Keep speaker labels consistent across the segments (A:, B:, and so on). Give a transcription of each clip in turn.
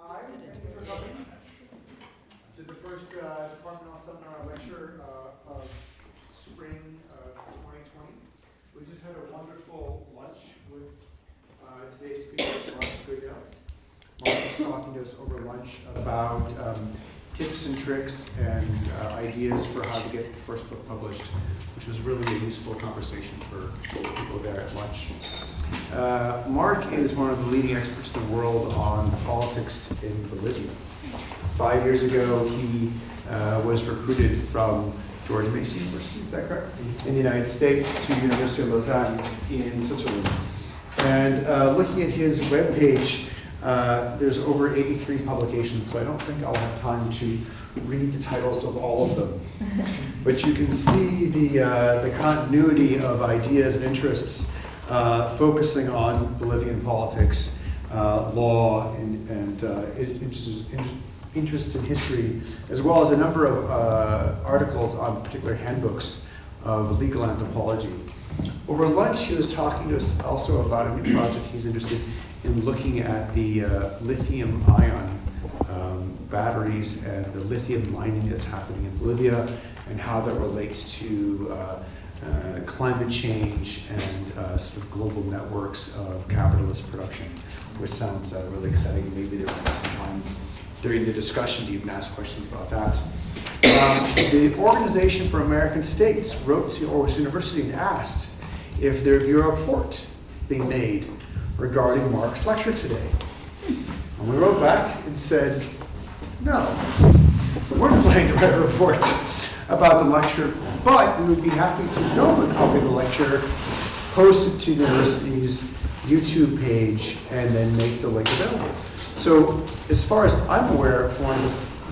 A: Hi, thank you for coming to the first departmental seminar lecture of spring 2020. We just had a wonderful lunch with today's speaker, Mark Goodell. Mark was talking to us over lunch about tips and tricks and ideas for how to get the first book published, which was really a useful conversation for people there at lunch. Mark is one of the leading experts in the world on politics in Bolivia. 5 years ago, he was recruited from George Mason University, is that correct? In the United States to University of Lausanne in Switzerland. And looking at his webpage, there's over 83 publications, so I don't think I'll have time to read the titles of all of them. But you can see the continuity of ideas and interests focusing on Bolivian politics, law, and interests in history, as well as a number of articles on particular handbooks of legal anthropology. Over lunch, he was talking to us also about a new project he's interested in looking at the lithium-ion batteries and the lithium mining that's happening in Bolivia and how that relates to climate change and sort of global networks of capitalist production, which sounds really exciting. Maybe there will be some time during the discussion to even ask questions about that. The Organization for American States wrote to Aarhus University and asked if there'd be a report being made regarding Mark's lecture today. And we wrote back and said, no, we're not planning to write a report about the lecture, but we would be happy to film a copy of the lecture, post it to the university's YouTube page, and then make the link available. So as far as I'm aware, for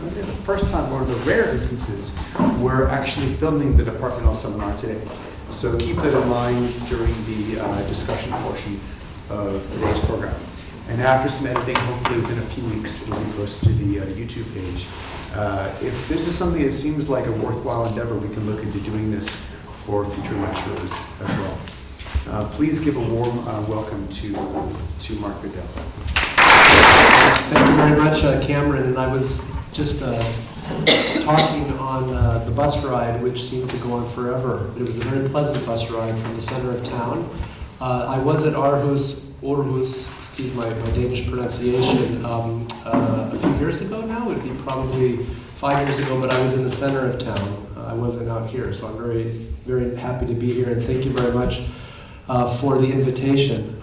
A: maybe the first time, one of the rare instances, we're actually filming the departmental seminar today. So keep that in mind during the discussion portion of today's program. And after some editing, hopefully within a few weeks, it'll be posted to the YouTube page. If this is something that seems like a worthwhile endeavor, we can look into doing this for future lecturers as well. Please give a warm welcome to Mark Goodell.
B: Thank you very much, Cameron. And I was just talking on the bus ride, which seemed to go on forever. It was a very pleasant bus ride from the center of town. I was at Aarhus, excuse my Danish pronunciation, a few years ago now. It would be probably 5 years ago, but I was in the center of town. I wasn't out here, so I'm very, very happy to be here, and thank you very much for the invitation.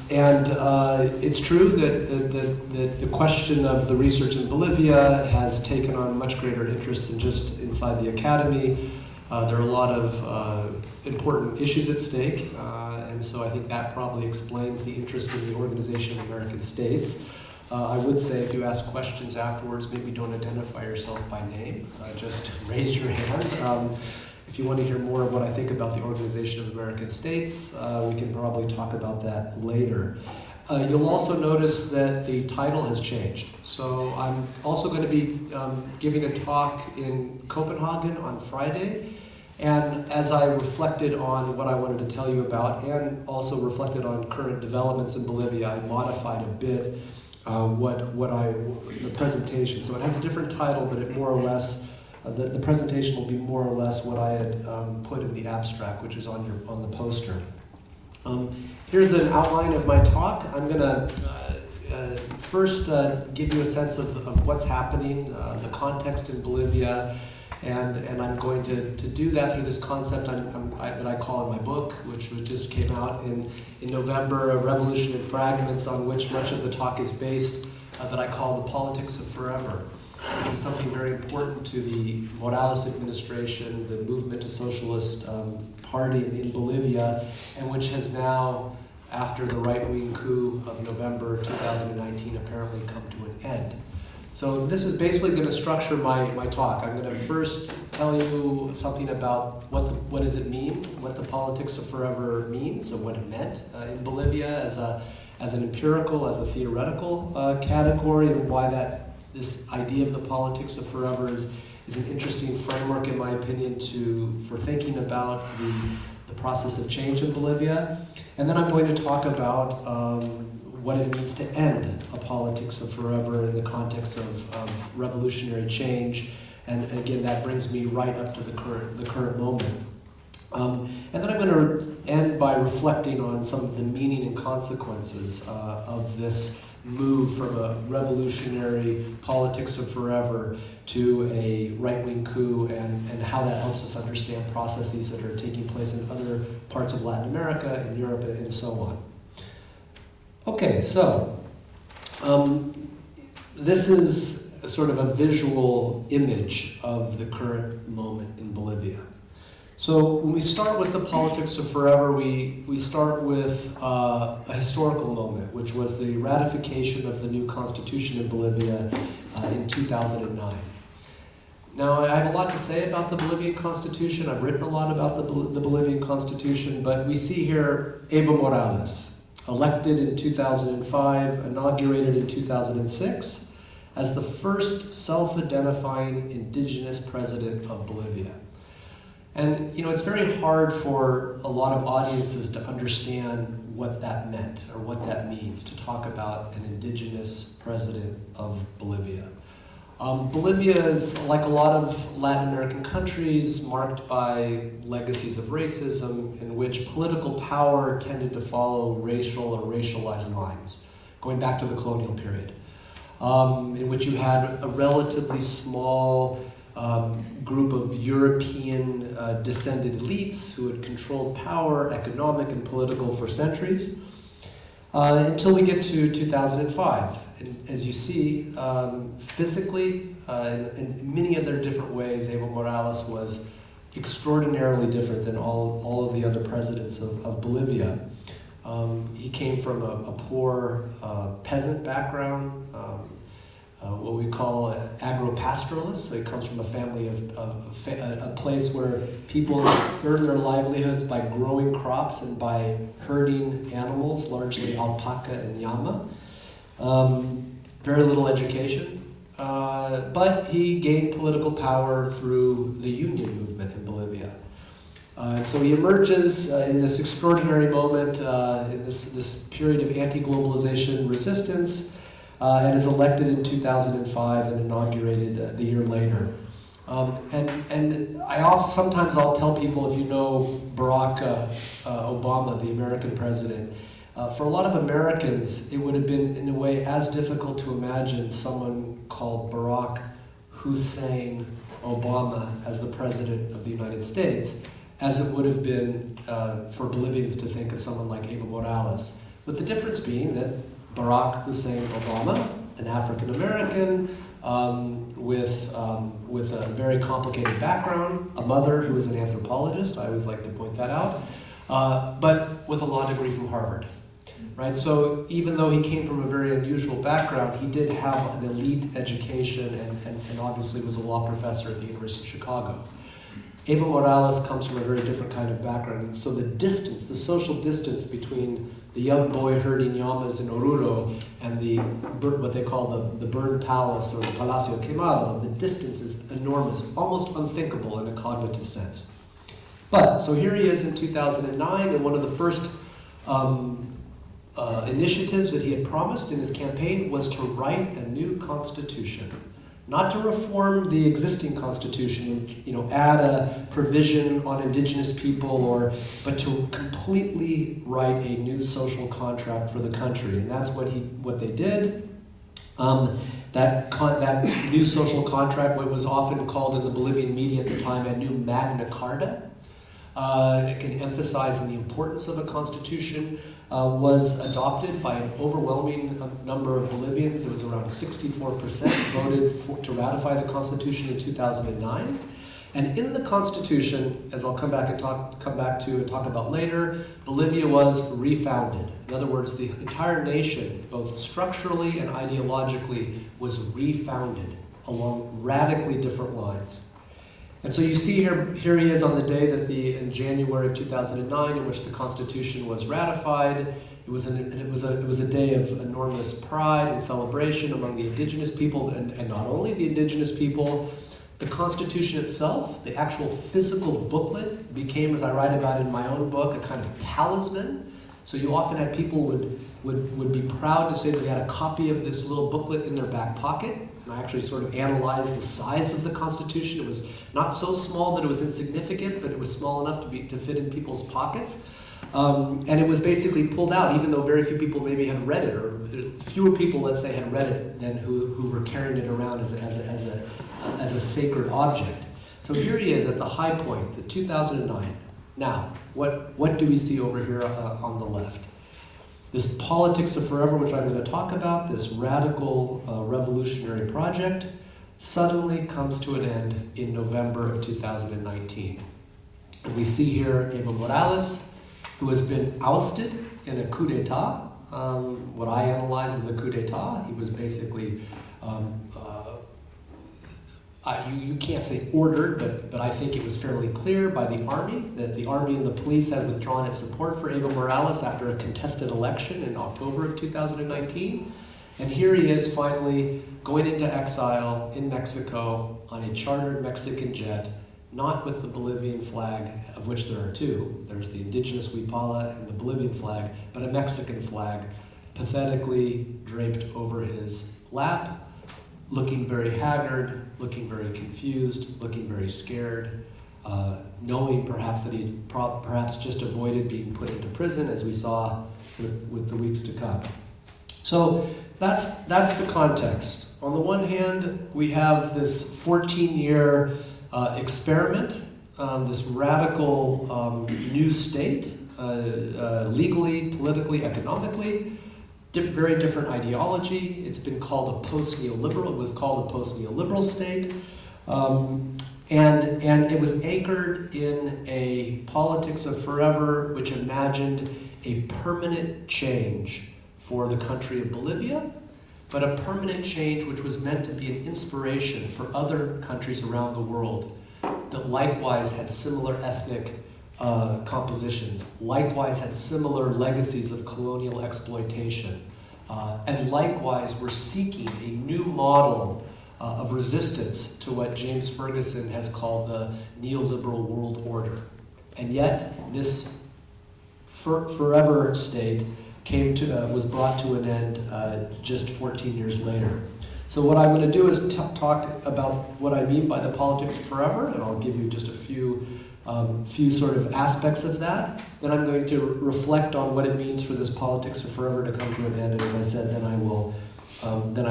B: It's true that the question of the research in Bolivia has taken on much greater interest than just inside the academy. There are a lot of important issues at stake, and so I think that probably explains the interest in the Organization of American States. I would say if you ask questions afterwards, maybe don't identify yourself by name, just raise your hand. If you want to hear more of what I think about the Organization of American States, we can probably talk about that later. You'll also notice that the title has changed. So I'm also going to be giving a talk in Copenhagen on Friday. And as I reflected on what I wanted to tell you about and also reflected on current developments in Bolivia, I modified a bit the presentation. So it has a different title, but it more or less, the presentation will be more or less what I had put in the abstract, which is on the poster. Here's an outline of my talk. I'm going to first give you a sense of what's happening, the context in Bolivia, and I'm going to do that through this concept that I call in my book, which just came out in November, A Revolution in Fragments, on which much of the talk is based, that I call The Politics of Forever, which is something very important to the Morales administration, the movement to socialist party in Bolivia, and which has now, after the right-wing coup of November 2019, apparently come to an end. So this is basically going to structure my talk. I'm going to first tell you something about what does it mean, what the politics of forever means, or what it meant in Bolivia as an empirical, as a theoretical category, and why this idea of the politics of forever is an interesting framework, in my opinion, for thinking about the process of change in Bolivia. And then I'm going to talk about what it means to end a politics of forever in the context of revolutionary change. And again, that brings me right up to the current moment. And then I'm going to end by reflecting on some of the meaning and consequences of this move from a revolutionary politics of forever to a right-wing coup, and how that helps us understand processes that are taking place in other parts of Latin America, in Europe, and so on. Okay, so this is sort of a visual image of the current moment in Bolivia. So when we start with the politics of forever, we start with a historical moment, which was the ratification of the new constitution in Bolivia in 2009. Now, I have a lot to say about the Bolivian constitution. I've written a lot about the Bolivian constitution, but we see here Evo Morales, elected in 2005, inaugurated in 2006, as the first self-identifying indigenous president of Bolivia. And it's very hard for a lot of audiences to understand what that meant or what that means to talk about an indigenous president of Bolivia. Bolivia is, like a lot of Latin American countries, marked by legacies of racism in which political power tended to follow racial or racialized lines, going back to the colonial period, in which you had a relatively small group of European descended elites who had controlled power, economic and political, for centuries, until we get to 2005. And as you see, physically, in many of their different ways, Evo Morales was extraordinarily different than all of the other presidents of Bolivia. He came from a poor peasant background, what we call an agro-pastoralist. So he comes from a family a place where people earn their livelihoods by growing crops and by herding animals, largely alpaca and llama. Very little education, but he gained political power through the union movement in Bolivia. So he emerges in this extraordinary moment, in this period of anti-globalization resistance, and is elected in 2005 and inaugurated the year later. And sometimes I'll tell people, if you know Barack Obama, the American president, for a lot of Americans, it would have been, in a way, as difficult to imagine someone called Barack Hussein Obama as the president of the United States as it would have been for Bolivians to think of someone like Evo Morales. With the difference being that Barack Hussein Obama, an African American with a very complicated background, a mother who is an anthropologist, I always like to point that out, but with a law degree from Harvard. Right, so even though he came from a very unusual background, he did have an elite education and obviously was a law professor at the University of Chicago. Evo Morales comes from a very different kind of background, and so the social distance between the young boy herding llamas in Oruro and what they call the burned palace or the Palacio Quemado, the distance is enormous, almost unthinkable in a cognitive sense. But, so here he is in 2009, and one of the first initiatives that he had promised in his campaign was to write a new constitution. Not to reform the existing constitution, add a provision on indigenous people, but to completely write a new social contract for the country. And that's what they did. That new social contract, what was often called in the Bolivian media at the time a new Magna Carta, it can emphasize the importance of a constitution, was adopted by an overwhelming number of Bolivians. It was around 64% voted to ratify the Constitution in 2009. And in the Constitution, as I'll come back to and talk about later, Bolivia was refounded. In other words, the entire nation, both structurally and ideologically, was refounded along radically different lines. And so you see here he is on the day in January of 2009, in which the Constitution was ratified. It was a day of enormous pride and celebration among the indigenous people, and not only the indigenous people. The Constitution itself, the actual physical booklet, became, as I write about in my own book, a kind of talisman. So you often had people would would be proud to say that they had a copy of this little booklet in their back pocket. And I actually sort of analyzed the size of the Constitution. It was not so small that it was insignificant, but it was small enough to fit in people's pockets. And it was basically pulled out, even though very few people maybe had read it, or fewer people, let's say, had read it than who were carrying it around as a sacred object. So here he is at the high point, the 2009. Now, what do we see over here on the left? This politics of forever, which I'm going to talk about, this radical revolutionary project, suddenly comes to an end in November of 2019. And we see here Evo Morales, who has been ousted in a coup d'etat. What I analyze as a coup d'etat. He was basically, you can't say ordered, but I think it was fairly clear by the army that the army and the police had withdrawn its support for Evo Morales after a contested election in October of 2019. And here he is finally going into exile in Mexico on a chartered Mexican jet, not with the Bolivian flag, of which there are two. There's the Indigenous Huipala and the Bolivian flag, but a Mexican flag pathetically draped over his lap, looking very haggard, looking very confused, looking very scared, knowing perhaps that he perhaps just avoided being put into prison, as we saw with the weeks to come. So that's the context. On the one hand, we have this 14-year experiment, this radical new state, legally, politically, economically, very different ideology. It's been called a post-neoliberal. It was called a post-neoliberal state. And it was anchored in a politics of forever, which imagined a permanent change for the country of Bolivia, but a permanent change which was meant to be an inspiration for other countries around the world that likewise had similar ethnic compositions, likewise had similar legacies of colonial exploitation, and likewise were seeking a new model of resistance to what James Ferguson has called the neoliberal world order. And yet, this forever state was brought to an end just 14 years later. So what I'm going to do is talk about what I mean by the politics of forever, and I'll give you just a few sort of aspects of that. Then I'm going to reflect on what it means for this politics of forever to come to an end, and as I said, then I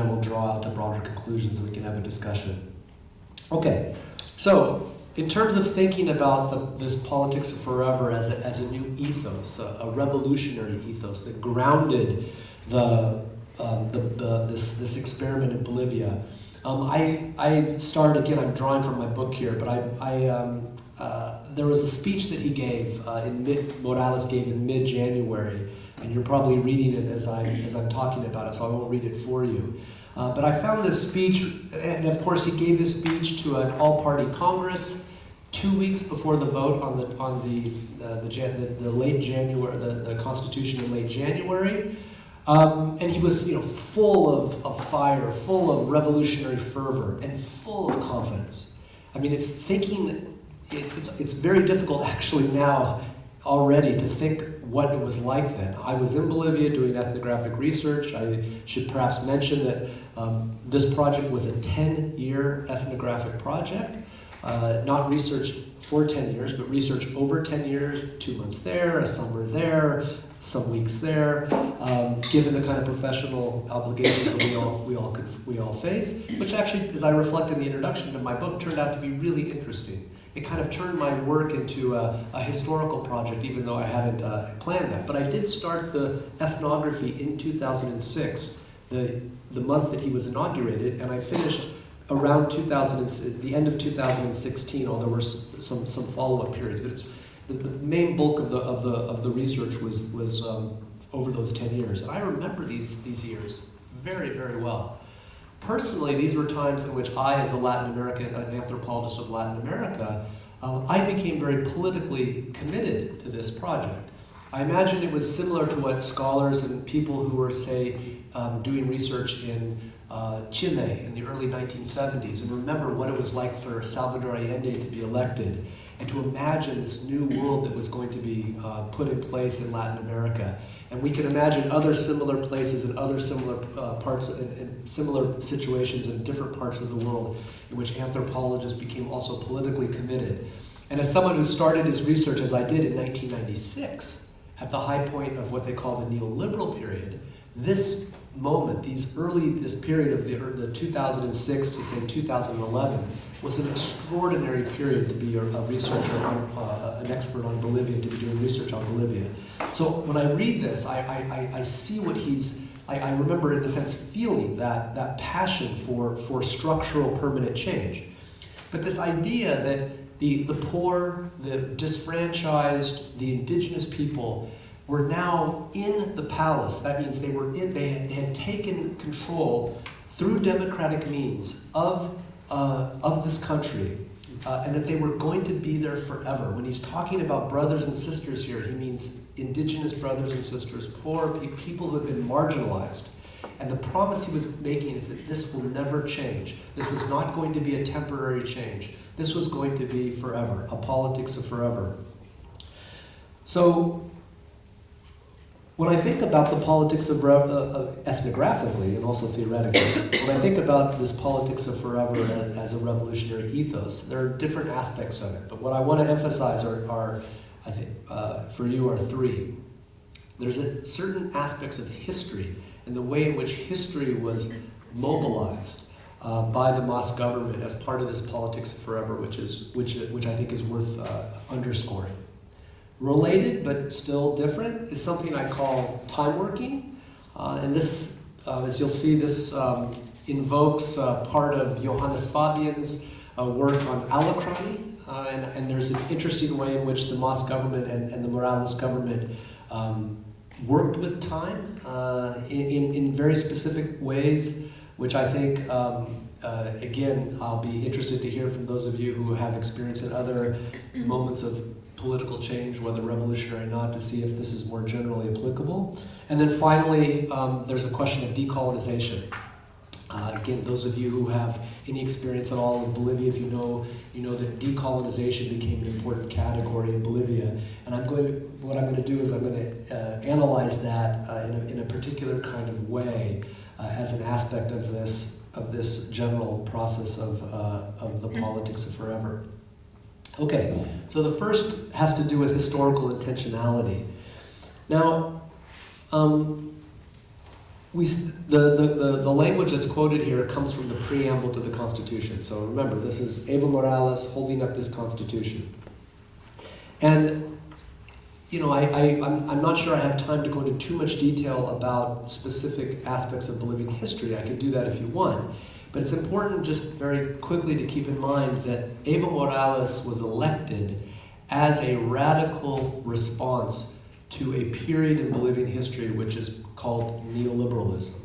B: will draw out the broader conclusions and we can have a discussion. Okay, so in terms of thinking about this politics of forever as a new ethos, a revolutionary ethos that grounded this experiment in Bolivia, I started, again, I'm drawing from my book here, but there was a speech that he gave, Morales gave in mid-January, and you're probably reading it as I'm talking about it, so I won't read it for you. But I found this speech, and of course he gave this speech to an all-party Congress 2 weeks before the vote on the late January, the Constitution in late January. And he was, full of fire, full of revolutionary fervor, and full of confidence. I mean, it's very difficult actually now already to think what it was like then. I was in Bolivia doing ethnographic research. I should perhaps mention that this project was a 10-year ethnographic project, not research for 10 years, but research over 10 years, 2 months there, a summer there, some weeks there, given the kind of professional obligations that we all face, which actually, as I reflect in the introduction to my book, turned out to be really interesting. It kind of turned my work into a historical project, even though I hadn't planned that. But I did start the ethnography in 2006, the month that he was inaugurated, and I finished around the end of 2016, although there were some follow-up periods. But the main bulk of the research was over those 10 years. And I remember these years very, very well. Personally, these were times in which I, as an anthropologist of Latin America, I became very politically committed to this project. I imagine it was similar to what scholars and people who were, say, doing research in Chile in the early 1970s and remember what it was like for Salvador Allende to be elected and to imagine this new world that was going to be put in place in Latin America. And we can imagine other similar places and other similar parts and similar situations in different parts of the world in which anthropologists became also politically committed. And as someone who started his research, as I did in 1996, at the high point of what they call the neoliberal period, this moment, this period of the 2006 to say 2011 was an extraordinary period to be a researcher, an expert on Bolivia, to be doing research on Bolivia. So when I read this, I see what I remember in a sense feeling that passion for structural permanent change. But this idea that the poor, the disfranchised, the indigenous people were now in the palace. That means they had taken control through democratic means of this country, and that they were going to be there forever. When he's talking about brothers and sisters here, he means indigenous brothers and sisters, poor people who have been marginalized. And the promise he was making is that this will never change. This was not going to be a temporary change. This was going to be forever, a politics of forever. So, when I think about the politics of ethnographically and also theoretically, when I think about this politics of forever as a revolutionary ethos, there are different aspects of it. But what I want to emphasize are I think, for you are three. There's certain aspects of history and the way in which history was mobilized by the Mas government as part of this politics of forever, which I think is worth underscoring. Related, but still different, is something I call time working. And this, as you'll see, this invokes part of Johannes Fabian's work on allochthony. And there's an interesting way in which the Mas government and the Morales government worked with time in very specific ways, which I think, again, I'll be interested to hear from those of you who have experience in other moments of political change, whether revolutionary or not, to see if this is more generally applicable. And then finally, there's a question of decolonization. Again, those of you who have any experience at all in Bolivia, if you know that decolonization became an important category in Bolivia. And what I'm going to do is I'm going to analyze that in a particular kind of way as an aspect of this general process of the politics of forever. Okay, so the first has to do with historical intentionality. Now, the language that's quoted here comes from the preamble to the Constitution. So remember, this is Evo Morales holding up this Constitution. And, I'm not sure I have time to go into too much detail about specific aspects of Bolivian history. I could do that if you want. But it's important just very quickly to keep in mind that Evo Morales was elected as a radical response to a period in Bolivian history which is called neoliberalism.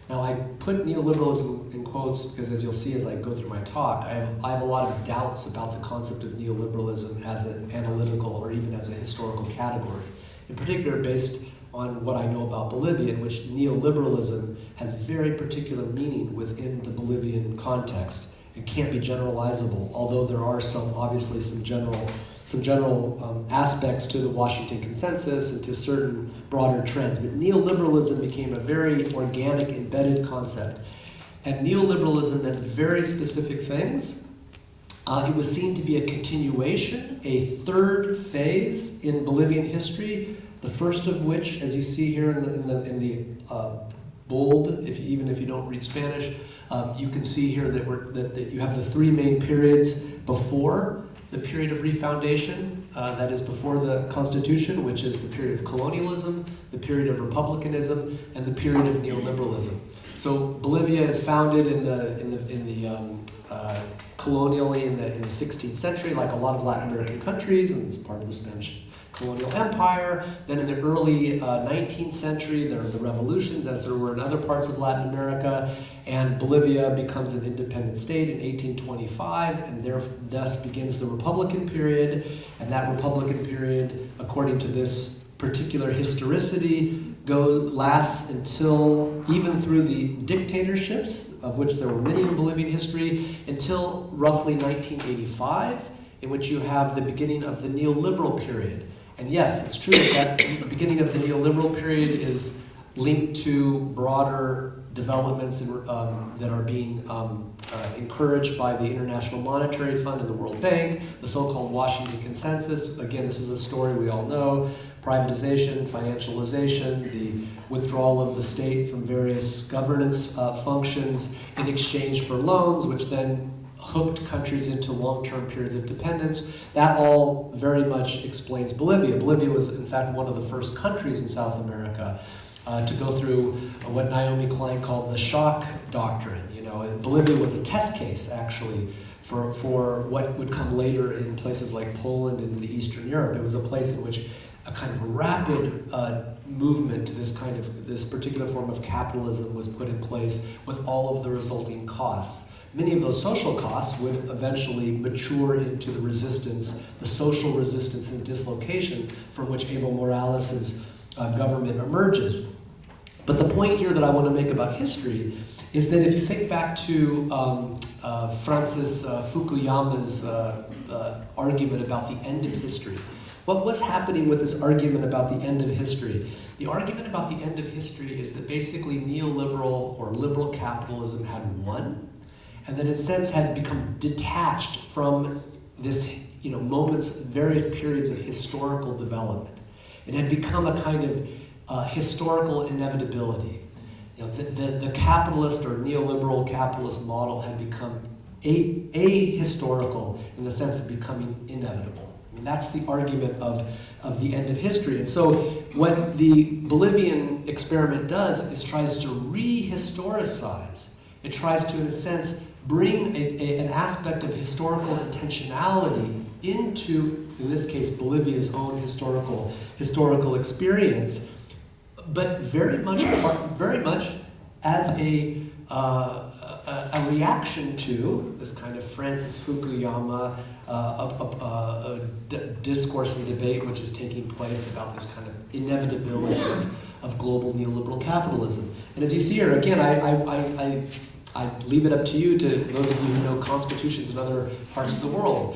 B: Now, I put neoliberalism in quotes because, as you'll see as I go through my talk, I have a lot of doubts about the concept of neoliberalism as an analytical or even as a historical category, in particular based on what I know about Bolivia, in which neoliberalism has very particular meaning within the Bolivian context. It can't be generalizable, although there are obviously some general aspects to the Washington Consensus and to certain broader trends. But neoliberalism became a very organic, embedded concept. And neoliberalism meant very specific things. It was seen to be a continuation, a third phase in Bolivian history, the first of which, as you see here in the bold, even if you don't read Spanish, you can see here that you have the three main periods before the period of refoundation, that is before the Constitution, which is the period of colonialism, the period of republicanism, and the period of neoliberalism. So Bolivia is founded colonially in the 16th century, like a lot of Latin American countries, and it's part of the Spanish colonial empire. Then in the early 19th century, there are the revolutions, as there were in other parts of Latin America, and Bolivia becomes an independent state in 1825, and thus begins the Republican period. And that Republican period, according to this particular historicity, lasts until, even through the dictatorships, of which there were many in Bolivian history, until roughly 1985, in which you have the beginning of the neoliberal period. And yes, it's true that the beginning of the neoliberal period is linked to broader developments that are being encouraged by the International Monetary Fund and the World Bank, the so-called Washington Consensus. Again, this is a story we all know. Privatization, financialization, the withdrawal of the state from various governance functions in exchange for loans, which then hooked countries into long-term periods of dependence. That all very much explains Bolivia. Bolivia was, in fact, one of the first countries in South America to go through what Naomi Klein called the Shock Doctrine. Bolivia was a test case, actually, for what would come later in places like Poland and the Eastern Europe. It was a place in which a kind of rapid movement to this particular form of capitalism was put in place with all of the resulting costs. Many of those social costs would eventually mature into the resistance, the social resistance and dislocation from which Evo Morales' government emerges. But the point here that I want to make about history is that if you think back to Francis Fukuyama's argument about the end of history, what was happening with this argument about the end of history? The argument about the end of history is that basically neoliberal or liberal capitalism had won, and that in a sense had become detached from this, various periods of historical development. It had become a kind of historical inevitability. The capitalist or neoliberal capitalist model had become ahistorical in the sense of becoming inevitable. That's the argument of the end of history. And so what the Bolivian experiment does is tries to rehistoricize. It tries to, in a sense, bring an aspect of historical intentionality into, in this case, Bolivia's own historical experience, but very much as a reaction to this kind of Francis Fukuyama discourse and debate which is taking place about this kind of inevitability of global neoliberal capitalism. And as you see here, again, I leave it up to you, to those of you who know constitutions in other parts of the world,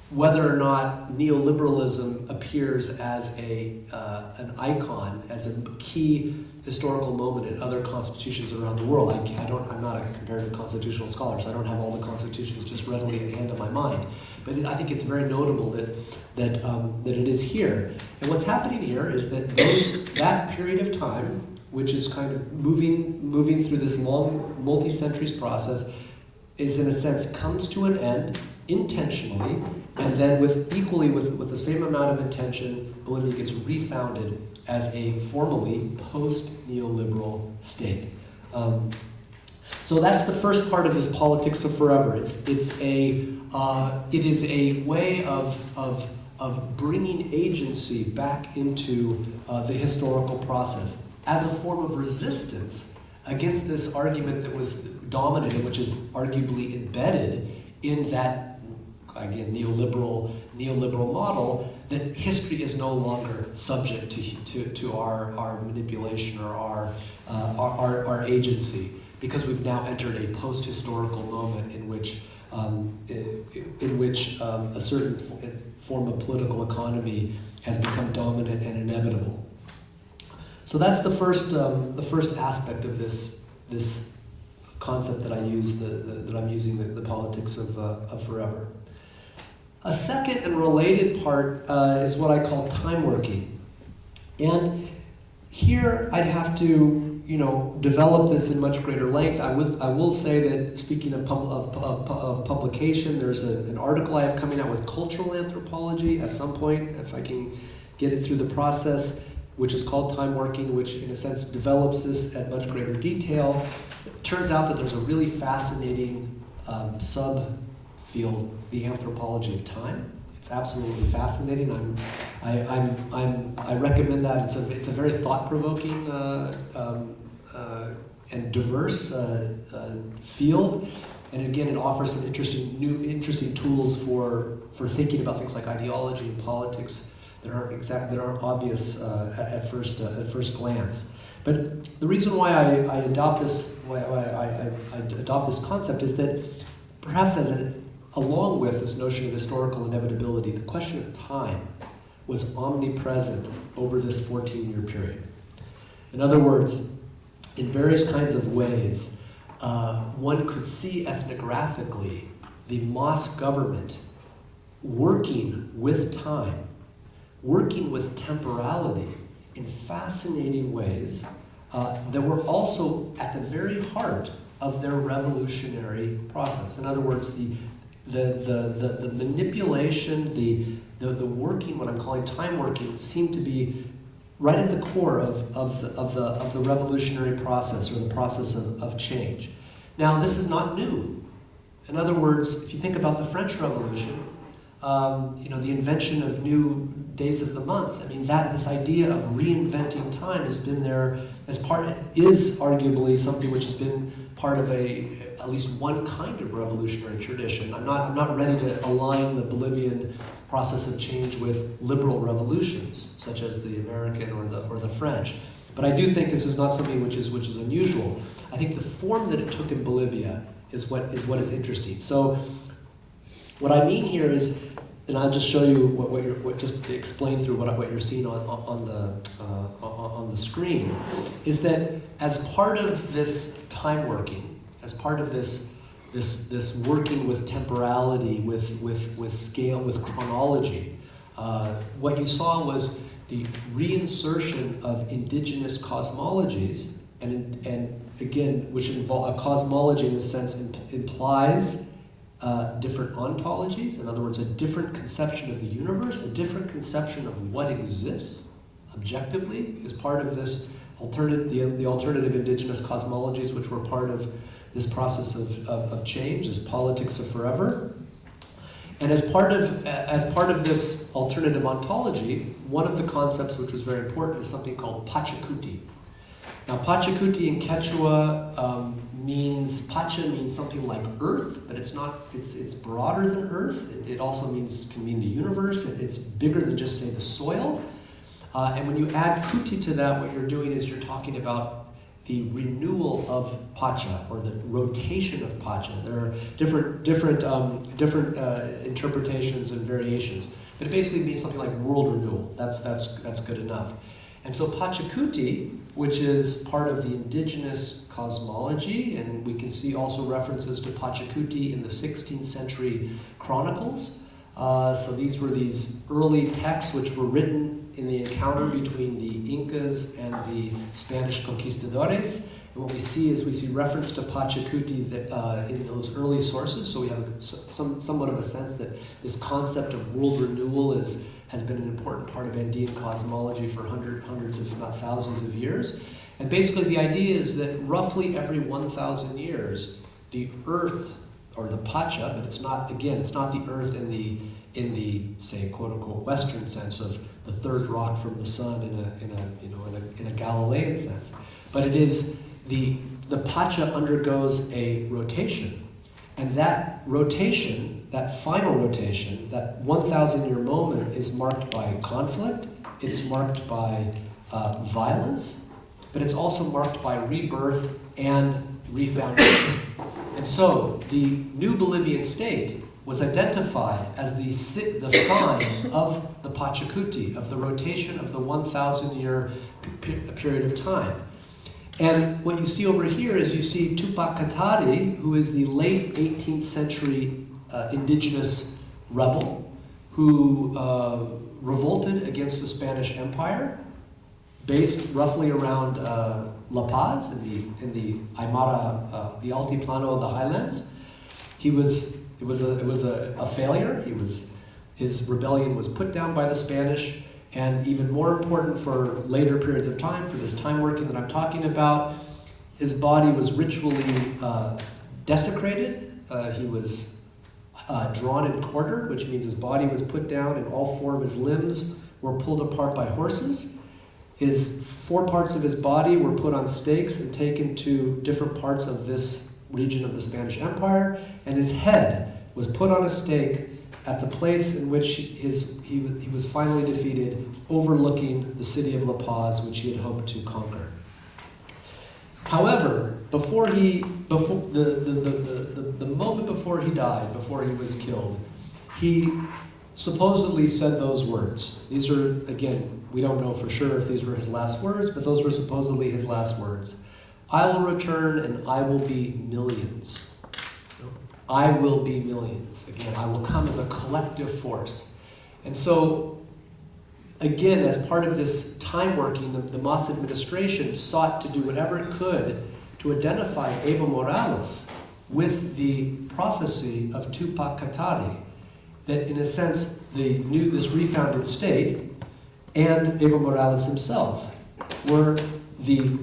B: whether or not neoliberalism appears as an icon, as a key historical moment in other constitutions around the world. I'm not a comparative constitutional scholar, so I don't have all the constitutions just readily at hand in my mind. But I think it's very notable that it is here. And what's happening here is that that period of time, which is kind of moving through this long multi-centuries process, is in a sense comes to an end intentionally, and then with the same amount of intention, Bolivia gets refounded as a formally post-neoliberal state. So that's the first part of this politics of forever. It is a way of bringing agency back into the historical process as a form of resistance against this argument that was dominant, which is arguably embedded in that, again, neoliberal model, that history is no longer subject to our manipulation or our agency, because we've now entered a post-historical moment in which a certain form of political economy has become dominant and inevitable. So that's the first aspect of this concept that I use, that I'm using, the politics of forever. A second and related part is what I call time working. And here I'd have to, develop this in much greater length. I will say that, speaking of publication, there's an article I have coming out with Cultural Anthropology at some point, if I can get it through the process, which is called Time Working, which in a sense develops this at much greater detail. It turns out that there's a really fascinating subfield, the anthropology of time. It's absolutely fascinating. I recommend that. It's a very thought-provoking and diverse field, and again, it offers some interesting tools for thinking about things like ideology and politics that aren't obvious at first glance. But the reason why I adopt this concept is that perhaps along with this notion of historical inevitability, the question of time was omnipresent over this 14-year period. In other words, in various kinds of ways, one could see ethnographically the Mas government working with time, working with temporality in fascinating ways that were also at the very heart of their revolutionary process. In other words, the manipulation, the working, what I'm calling time working, seemed to be right at the core of the revolutionary process, or the process of change. Now, this is not new. In other words, if you think about the French Revolution, the invention of new days of the month, I mean, this idea of reinventing time has been there is arguably something which has been part of at least one kind of revolutionary tradition. I'm not ready to align the Bolivian process of change with liberal revolutions, such as the American or the French. But I do think this is not something which is unusual. I think the form that it took in Bolivia is what is interesting. So what I mean here is, and I'll just show you just to explain through what you're seeing on the screen, is that as part of this time working, as part of this working with temporality, with scale, with chronology, what you saw was the reinsertion of indigenous cosmologies, and again, which involve a cosmology in the sense implies different ontologies. In other words, a different conception of the universe, a different conception of what exists objectively, is part of this the alternative indigenous cosmologies, which were part of this process of change, this politics of forever. And as part of this alternative ontology, one of the concepts which was very important is something called Pachacuti. Now, Pachacuti in Quechua Pacha means something like earth, but it's not. It's broader than earth. It also can mean the universe. It's bigger than just, say, the soil. And when you add kuti to that, what you're doing is you're talking about the renewal of Pacha, or the rotation of Pacha. There are different interpretations and variations, but it basically means something like world renewal. That's good enough. And so Pachacuti, which is part of the indigenous cosmology, and we can see also references to Pachacuti in the 16th century chronicles. So these were these early texts which were written in the encounter between the Incas and the Spanish conquistadores. And what we see reference to Pachacuti in those early sources. So we have somewhat of a sense that this concept of world renewal has been an important part of Andean cosmology for hundreds, if not thousands of years. And basically the idea is that roughly every 1,000 years, the earth, or the Pacha, but it's not the earth in the say, quote unquote Western sense of the third rock from the sun in a Galilean sense, but it is the Pacha undergoes a rotation, and that rotation, that final rotation, that 1,000-year moment, is marked by conflict. It's marked by violence, but it's also marked by rebirth and refoundation. And so the new Bolivian state was identified as the sign of the Pachacuti, of the rotation of the 1,000-year period of time. And what you see over here is you see Tupac Katari, who is the late 18th century indigenous rebel who revolted against the Spanish Empire, based roughly around La Paz in the Aymara, the Altiplano of the Highlands. It was a failure. His rebellion was put down by the Spanish, and even more important for later periods of time, for this time working that I'm talking about, his body was ritually desecrated. He was drawn and quartered, which means his body was put down and all four of his limbs were pulled apart by horses. His 4 parts of his body were put on stakes and taken to different parts of this region of the Spanish Empire, and his head was put on a stake at the place in which he was finally defeated, overlooking the city of La Paz, which he had hoped to conquer. However, the moment before he died, before he was killed, he supposedly said those words. These are, again, we don't know for sure if these were his last words, but those were supposedly his last words. I will return and I will be millions. I will be millions. Again, I will come as a collective force. And so, again, as part of this time working, the Mas administration sought to do whatever it could to identify Evo Morales with the prophecy of Tupac Katari, that in a sense, this refounded state and Evo Morales himself were the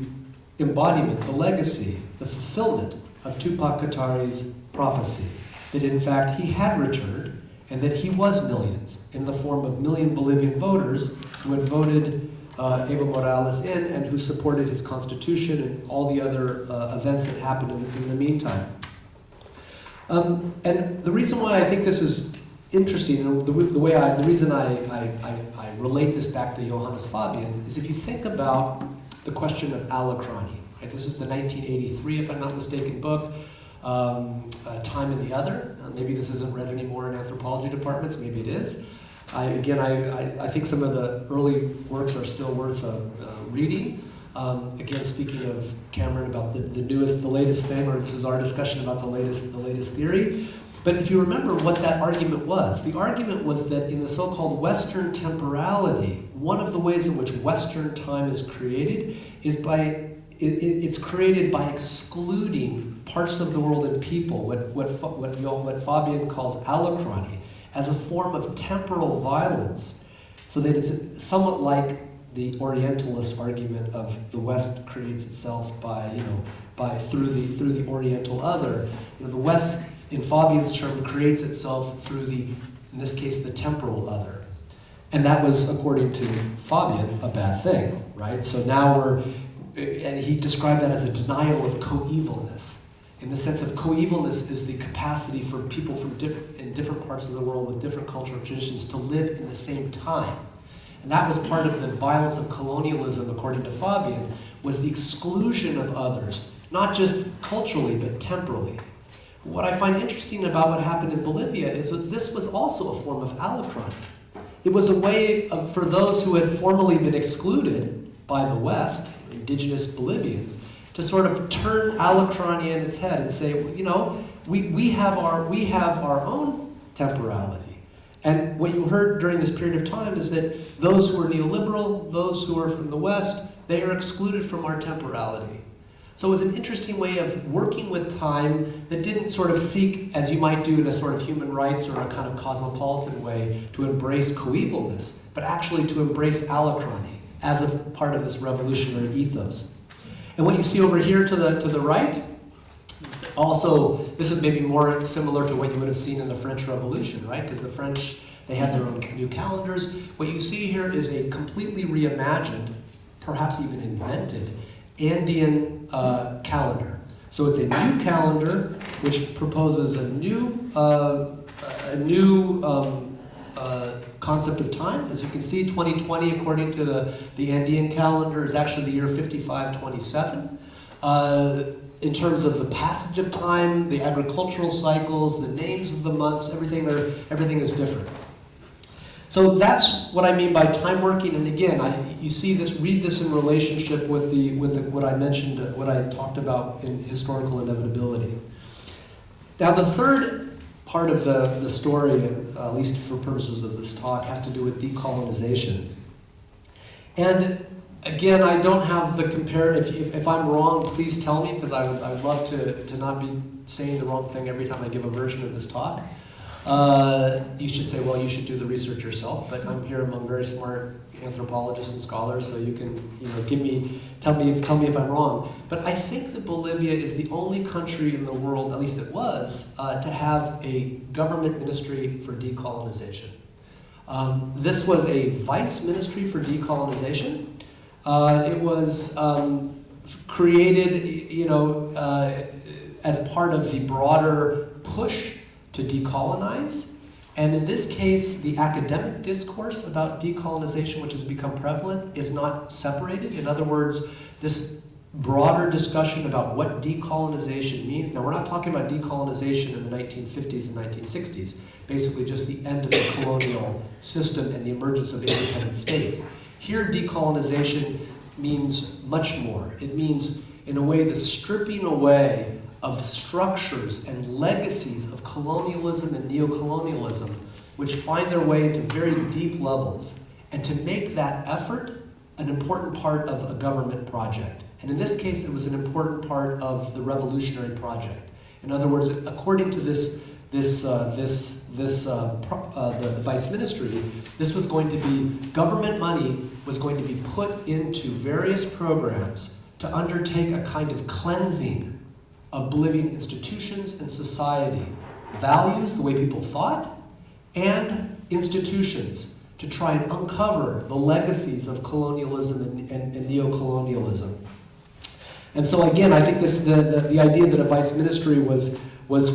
B: embodiment, the legacy, the fulfillment of Tupac Katari's prophecy, that in fact he had returned and that he was millions in the form of million Bolivian voters who had voted Evo Morales in and who supported his constitution and all the other events that happened in the meantime. And the reason why I think this is interesting, and the reason I relate this back to Johannes Fabian is if you think about the question of alachrony. Right? This is the 1983, if I'm not mistaken, book, Time and the Other. Maybe this isn't read anymore in anthropology departments, maybe it is. I think some of the early works are still worth reading. Again, speaking of Cameron about the latest thing, or this is our discussion about the latest theory. But if you remember what that argument was, the argument was that in the so-called Western temporality, one of the ways in which Western time is created is it's created by excluding parts of the world and people, what Fabian calls alachrony, as a form of temporal violence, so that it's somewhat like the Orientalist argument of the West creates itself through the Oriental other. The West, in Fabian's term, creates itself through in this case, the temporal other. And that was, according to Fabian, a bad thing, right? So now and he described that as a denial of coevalness. In the sense of coevalness is the capacity for people in different parts of the world with different cultural traditions to live in the same time. And that was part of the violence of colonialism, according to Fabian, was the exclusion of others, not just culturally, but temporally. What I find interesting about what happened in Bolivia is that this was also a form of alachrony. It was a way for those who had formerly been excluded by the West, indigenous Bolivians, to sort of turn alachrony on its head and say, we have our own temporality. And what you heard during this period of time is that those who are neoliberal, those who are from the West, they are excluded from our temporality. So it was an interesting way of working with time that didn't sort of seek, as you might do in a sort of human rights or a kind of cosmopolitan way, to embrace coevalness, but actually to embrace alachrony as a part of this revolutionary ethos. And what you see over here to the right, also, this is maybe more similar to what you would have seen in the French Revolution, right? Because the French, they had their own new calendars. What you see here is a completely reimagined, perhaps even invented, Andean calendar. So it's a new calendar which proposes a new concept of time. As you can see, 2020, according to the Andean calendar, is actually the year 5527. In terms of the passage of time, the agricultural cycles, the names of the months, everything is different. So that's what I mean by time working. And again, you see this, read this in relationship with what I mentioned, what I talked about in historical inevitability. Now, the third part of the story, at least for purposes of this talk, has to do with decolonization. And again, I don't have the comparative. If I'm wrong, please tell me, because I would love to not be saying the wrong thing every time I give a version of this talk. You should say, well, you should do the research yourself, but I'm here among very smart anthropologists and scholars, so you can, tell me if I'm wrong. But I think that Bolivia is the only country in the world, at least it was, to have a government ministry for decolonization. This was a vice ministry for decolonization. It was created, as part of the broader push to decolonize. And in this case, the academic discourse about decolonization, which has become prevalent, is not separated. In other words, this broader discussion about what decolonization means. Now, we're not talking about decolonization in the 1950s and 1960s, basically just the end of the colonial system and the emergence of independent states. Here, decolonization means much more. It means, in a way, the stripping away of structures and legacies of colonialism and neocolonialism, which find their way into very deep levels, and to make that effort an important part of a government project. And in this case, it was an important part of the revolutionary project. In other words, according to the vice ministry, this was going to be, government money was going to be put into various programs to undertake a kind of cleansing of Bolivian institutions and society, values, the way people thought, and institutions, to try and uncover the legacies of colonialism and neocolonialism. And so again, I think the idea that a vice ministry was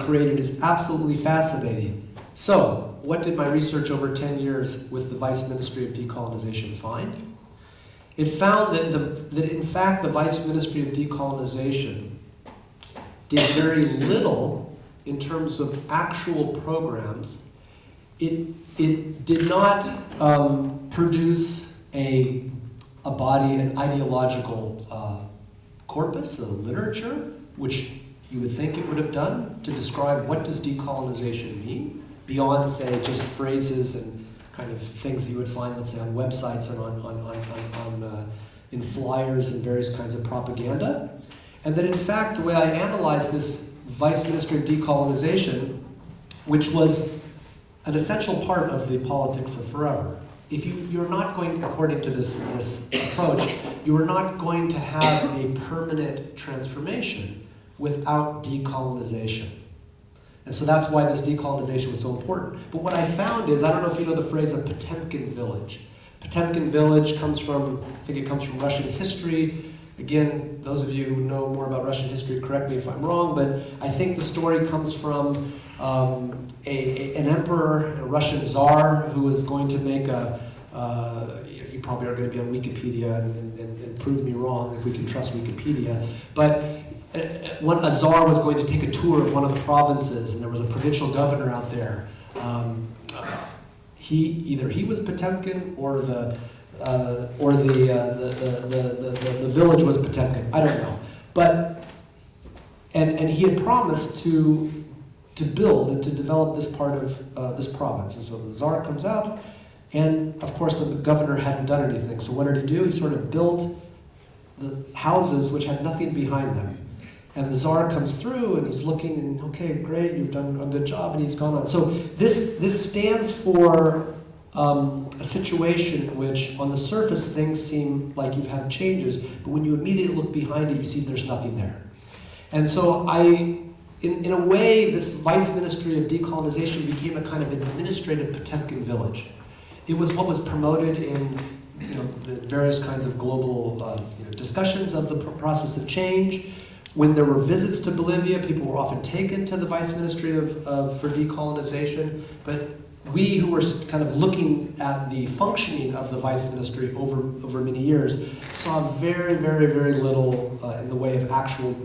B: created is absolutely fascinating. So, what did my research over 10 years with the Vice Ministry of Decolonization find? It found that in fact the Vice Ministry of Decolonization did very little in terms of actual programs. It did not produce a body, an ideological corpus, a literature, which you would think it would have done to describe what does decolonization mean, beyond, say, just phrases and kind of things that you would find, let's say, on websites and in flyers and various kinds of propaganda. And that in fact, the way I analyzed this Vice Ministry of Decolonization, which was an essential part of the politics of forever. If you're not going, according to this approach, you are not going to have a permanent transformation without decolonization. And so that's why this decolonization was so important. But what I found is, I don't know if you know the phrase a Potemkin village. Potemkin village comes from, I think it comes from Russian history. Again, those of you who know more about Russian history, correct me if I'm wrong, but I think the story comes from an emperor, a Russian czar, who was going to make you probably are going to be on Wikipedia and prove me wrong if we can trust Wikipedia, but when a czar was going to take a tour of one of the provinces, and there was a provincial governor out there, either he was Potemkin or the village was Potemkin. I don't know, but and he had promised to build and to develop this part of this province. And so the czar comes out, and of course the governor hadn't done anything. So what did he do? He sort of built the houses which had nothing behind them. And the czar comes through, and he's looking, and okay, great, you've done a good job, and he's gone on. So this stands for a situation in which, on the surface, things seem like you've had changes, but when you immediately look behind it, you see there's nothing there. And so in a way, this Vice Ministry of Decolonization became a kind of administrative Potemkin village. It was what was promoted in the various kinds of global discussions of the process of change. When there were visits to Bolivia, people were often taken to the Vice Ministry for Decolonization, but we who were kind of looking at the functioning of the Vice Ministry over many years saw very, very, very little in the way of actual,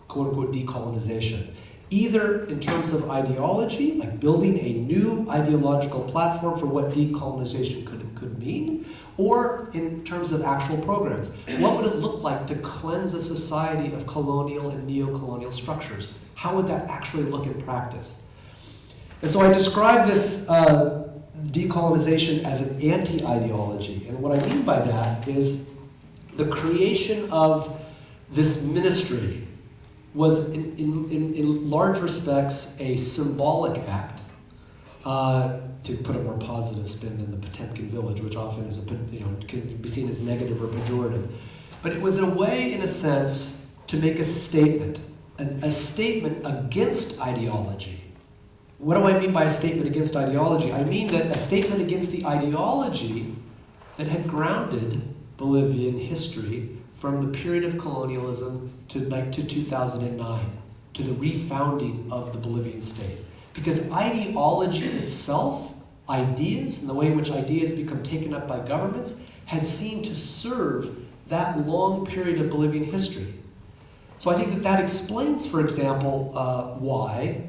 B: quote-unquote decolonization. Either in terms of ideology, like building a new ideological platform for what decolonization could mean, or in terms of actual programs. What would it look like to cleanse a society of colonial and neo-colonial structures? How would that actually look in practice? And so I describe this decolonization as an anti-ideology. And what I mean by that is the creation of this ministry was in large respects a symbolic act, to put a more positive spin than the Potemkin village, which often is can be seen as negative or pejorative. But it was a way, in a sense, to make a statement against ideology. What do I mean by a statement against ideology? I mean that a statement against the ideology that had grounded Bolivian history from the period of colonialism to 2009, to the refounding of the Bolivian state. Because ideology itself, ideas, and the way in which ideas become taken up by governments, had seemed to serve that long period of Bolivian history. So I think that explains, for example, why,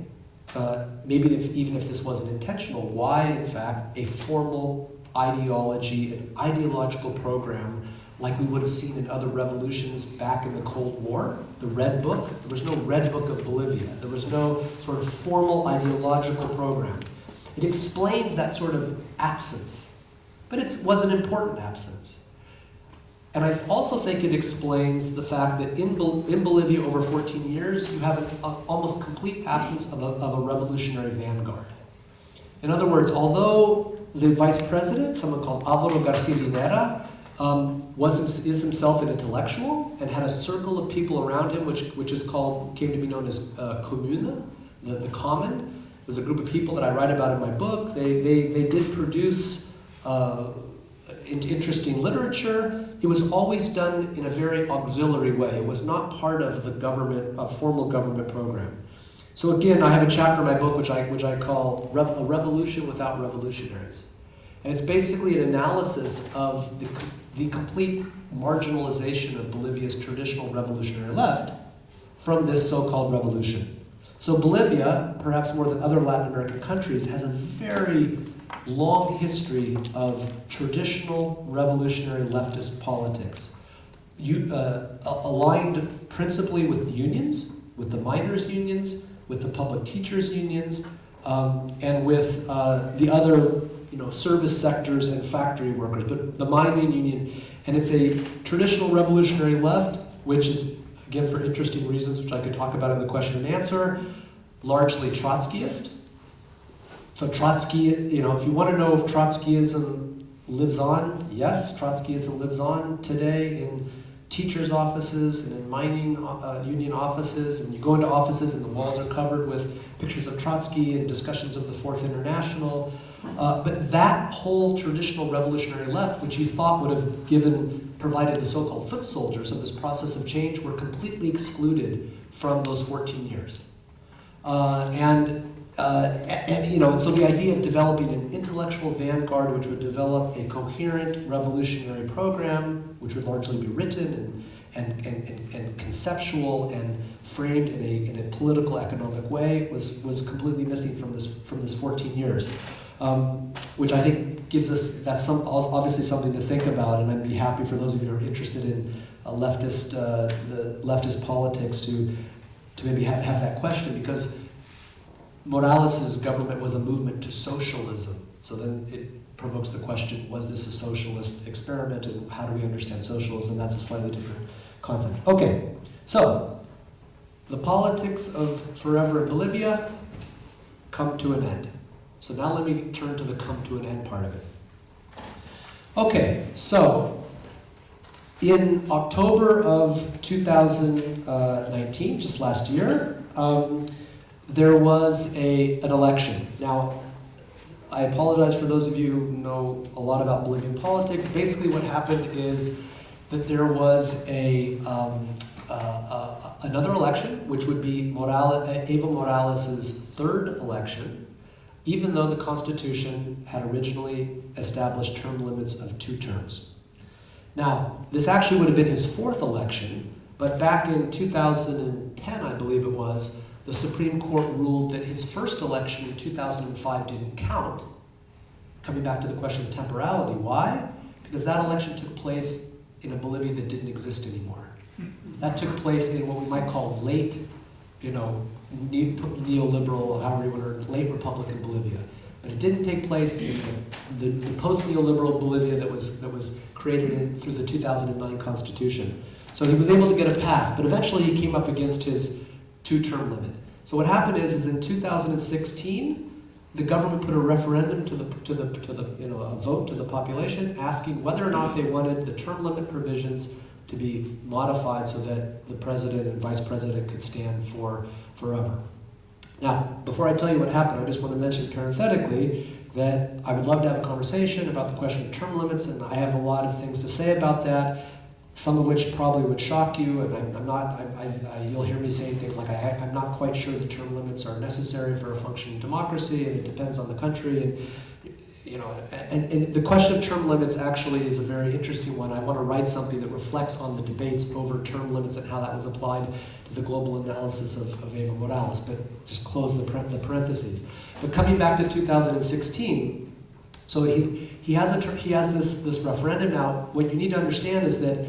B: maybe even if this wasn't intentional, why, in fact, a formal ideology, an ideological program like we would have seen in other revolutions back in the Cold War, the Red Book. There was no Red Book of Bolivia. There was no sort of formal ideological program. It explains that sort of absence, but it was an important absence. And I also think it explains the fact that in Bolivia over 14 years, you have an almost complete absence of a revolutionary vanguard. In other words, although the vice president, someone called Álvaro García Linera, is himself an intellectual and had a circle of people around him, which came to be known as Comuna, the common. There's a group of people that I write about in my book. They did produce interesting literature. It was always done in a very auxiliary way. It was not part of the government, a formal government program. So again, I have a chapter in my book which I call A Revolution Without Revolutionaries. And it's basically an analysis of the complete marginalization of Bolivia's traditional revolutionary left from this so-called revolution. So Bolivia, perhaps more than other Latin American countries, has a very long history of traditional revolutionary leftist politics, aligned principally with unions, with the miners' unions, with the public teachers' unions, and with the other service sectors and factory workers, but the mining union. And it's a traditional revolutionary left, which is, again, for interesting reasons, which I could talk about in the question and answer, largely Trotskyist. So Trotsky, if you want to know if Trotskyism lives on, yes, Trotskyism lives on today in teachers' offices and in mining union offices, and you go into offices and the walls are covered with pictures of Trotsky and discussions of the Fourth International. But that whole traditional revolutionary left, which you thought would have provided the so-called foot soldiers of this process of change, were completely excluded from those 14 years. And so the idea of developing an intellectual vanguard which would develop a coherent revolutionary program, which would largely be written and conceptual and framed in a political economic way, was completely missing from this 14 years, which I think gives us obviously something to think about. And I'd be happy for those of you who are interested in the leftist politics to maybe have that question, because Morales' government was a movement to socialism. So then it provokes the question, was this a socialist experiment, and how do we understand socialism? That's a slightly different concept. Okay, so the politics of forever in Bolivia come to an end. So now let me turn to the come to an end part of it. Okay, so in October of 2019, just last year, there was an election. Now, I apologize for those of you who know a lot about Bolivian politics. Basically what happened is that there was another election, which would be Evo Morales' third election, even though the Constitution had originally established term limits of 2 terms. Now, this actually would have been his 4th election, but back in 2010, I believe it was, the Supreme Court ruled that his first election in 2005 didn't count. Coming back to the question of temporality, why? Because that election took place in a Bolivia that didn't exist anymore. That took place in what we might call late, neoliberal, however you want to, late Republican Bolivia. But it didn't take place in the post-neoliberal Bolivia that was created through the 2009 Constitution. So he was able to get a pass, but eventually he came up against his 2-term limit. So what happened is in 2016, the government put a referendum a vote to the population asking whether or not they wanted the term limit provisions to be modified so that the president and vice president could stand for forever. Now, before I tell you what happened, I just want to mention parenthetically that I would love to have a conversation about the question of term limits, and I have a lot of things to say about that, some of which probably would shock you, and you'll hear me saying things like, I'm not quite sure the term limits are necessary for a functioning democracy, and it depends on the country, and the question of term limits actually is a very interesting one. I want to write something that reflects on the debates over term limits and how that was applied to the global analysis of Evo Morales, but just close the parentheses. But coming back to 2016, so he has this referendum now. What you need to understand is that,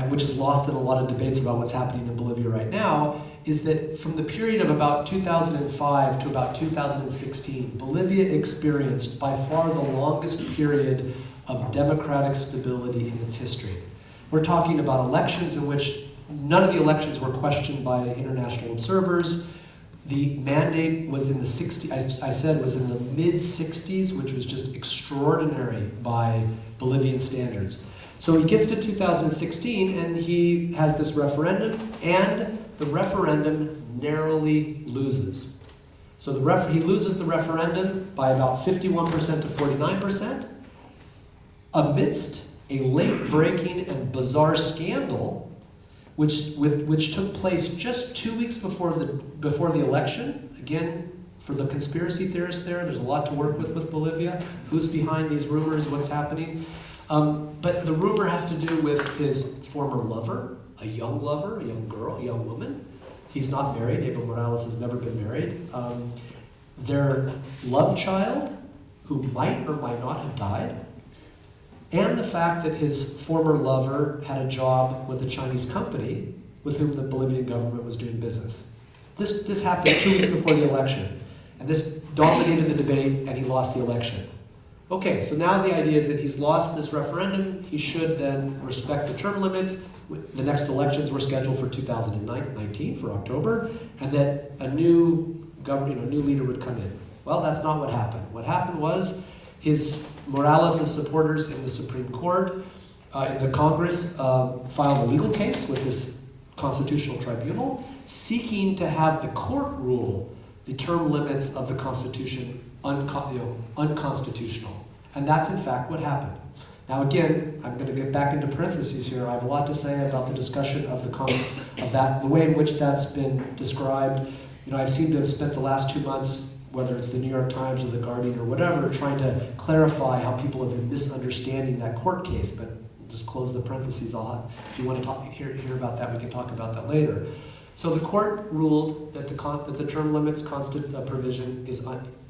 B: which is lost in a lot of debates about what's happening in Bolivia right now, is that from the period of about 2005 to about 2016, Bolivia experienced by far the longest period of democratic stability in its history. We're talking about elections in which none of the elections were questioned by international observers. The mandate was in the 60s, I said was in the mid-60s, which was just extraordinary by Bolivian standards. So he gets to 2016 and he has this referendum, and the referendum narrowly loses. So he loses the referendum by about 51% to 49%, amidst a late-breaking and bizarre scandal, which took place just 2 weeks before the election. Again, for the conspiracy theorists there's a lot to work with Bolivia. Who's behind these rumors? What's happening? But the rumor has to do with his former lover, a young girl, a young woman. He's not married. Evo Morales has never been married. Their love child, who might or might not have died, and the fact that his former lover had a job with a Chinese company with whom the Bolivian government was doing business. This happened 2 weeks before the election, and this dominated the debate, and he lost the election. Okay, so now the idea is that he's lost this referendum. He should then respect the term limits. The next elections were scheduled for 2019, for October, and that a new leader would come in. Well, that's not what happened. What happened was Morales' supporters in the Supreme Court, in the Congress, filed a legal case with this constitutional tribunal, seeking to have the court rule the term limits of the Constitution unconstitutional. And that's in fact what happened. Now again, I'm going to get back into parentheses here. I have a lot to say about the discussion of the way in which that's been described. I've seemed to have spent the last 2 months, whether it's the New York Times or the Guardian or whatever, trying to clarify how people have been misunderstanding that court case. But just close the parentheses. If you want to hear about that, we can talk about that later. So the court ruled that the term limits provision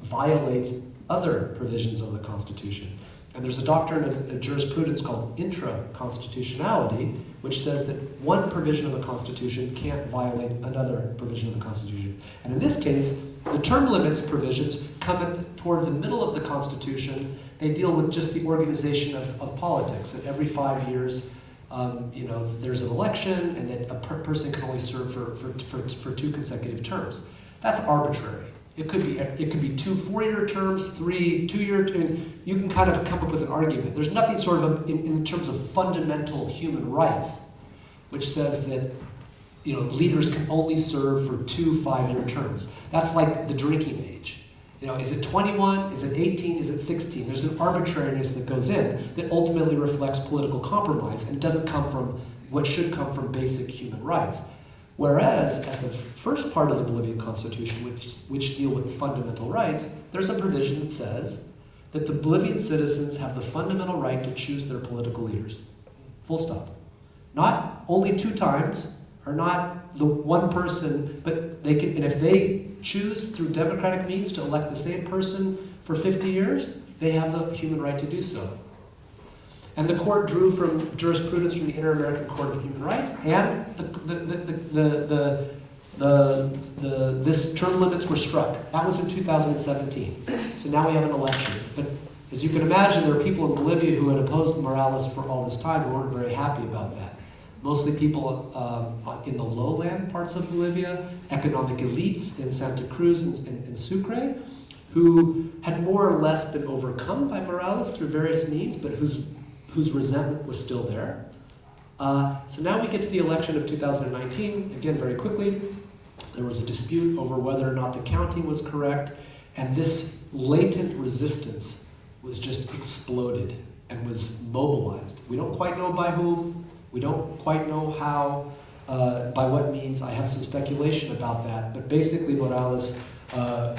B: violates other provisions of the Constitution. And there's a doctrine of jurisprudence called intra-constitutionality, which says that one provision of the Constitution can't violate another provision of the Constitution. And in this case, the term limits provisions come toward the middle of the Constitution. They deal with just the organization of politics. That every 5 years, there's an election, and that a person can only serve for 2 consecutive terms. That's arbitrary. It could be 2 4-year terms, 3 2-year terms. You can kind of come up with an argument. There's nothing sort of in terms of fundamental human rights, which says that leaders can only serve for 2 5-year terms. That's like the drinking age. Is it 21? Is it 18? Is it 16? There's an arbitrariness that goes in that ultimately reflects political compromise, and it doesn't come from what should come from basic human rights. Whereas at the first part of the Bolivian Constitution, which deal with fundamental rights, there's a provision that says that the Bolivian citizens have the fundamental right to choose their political leaders. Full stop. Not only 2 times, or not the one person, but they can, and if they choose through democratic means to elect the same person for 50 years, they have the human right to do so. And the court drew from jurisprudence from the Inter-American Court of Human Rights, and this term limits were struck. That was in 2017. So now we have an election. But as you can imagine, there are people in Bolivia who had opposed Morales for all this time who weren't very happy about that. Mostly people in the lowland parts of Bolivia, economic elites in Santa Cruz and Sucre, who had more or less been overcome by Morales through various means, but whose resentment was still there. So now we get to the election of 2019. Again, very quickly, there was a dispute over whether or not the counting was correct, and this latent resistance was just exploded and was mobilized. We don't quite know by whom, we don't quite know how, by what means. I have some speculation about that, but basically Morales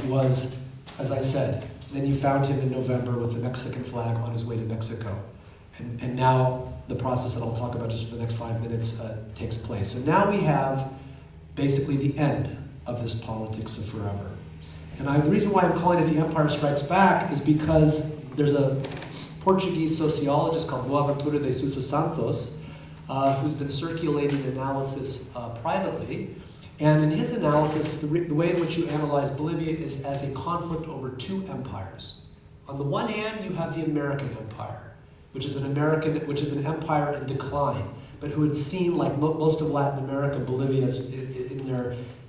B: was, as I said, Then you found him in November with the Mexican flag on his way to Mexico. And now the process that I'll talk about just for the next 5 minutes takes place. So now we have basically the end of this politics of forever. And the reason why I'm calling it The Empire Strikes Back is because there's a Portuguese sociologist called Boaventura de Sousa Santos who's been circulating analysis privately. And in his analysis, the way in which you analyze Bolivia is as a conflict over two empires. On the one hand, you have the American Empire, which is an empire in decline, but who had seen, like most of Latin America, Bolivia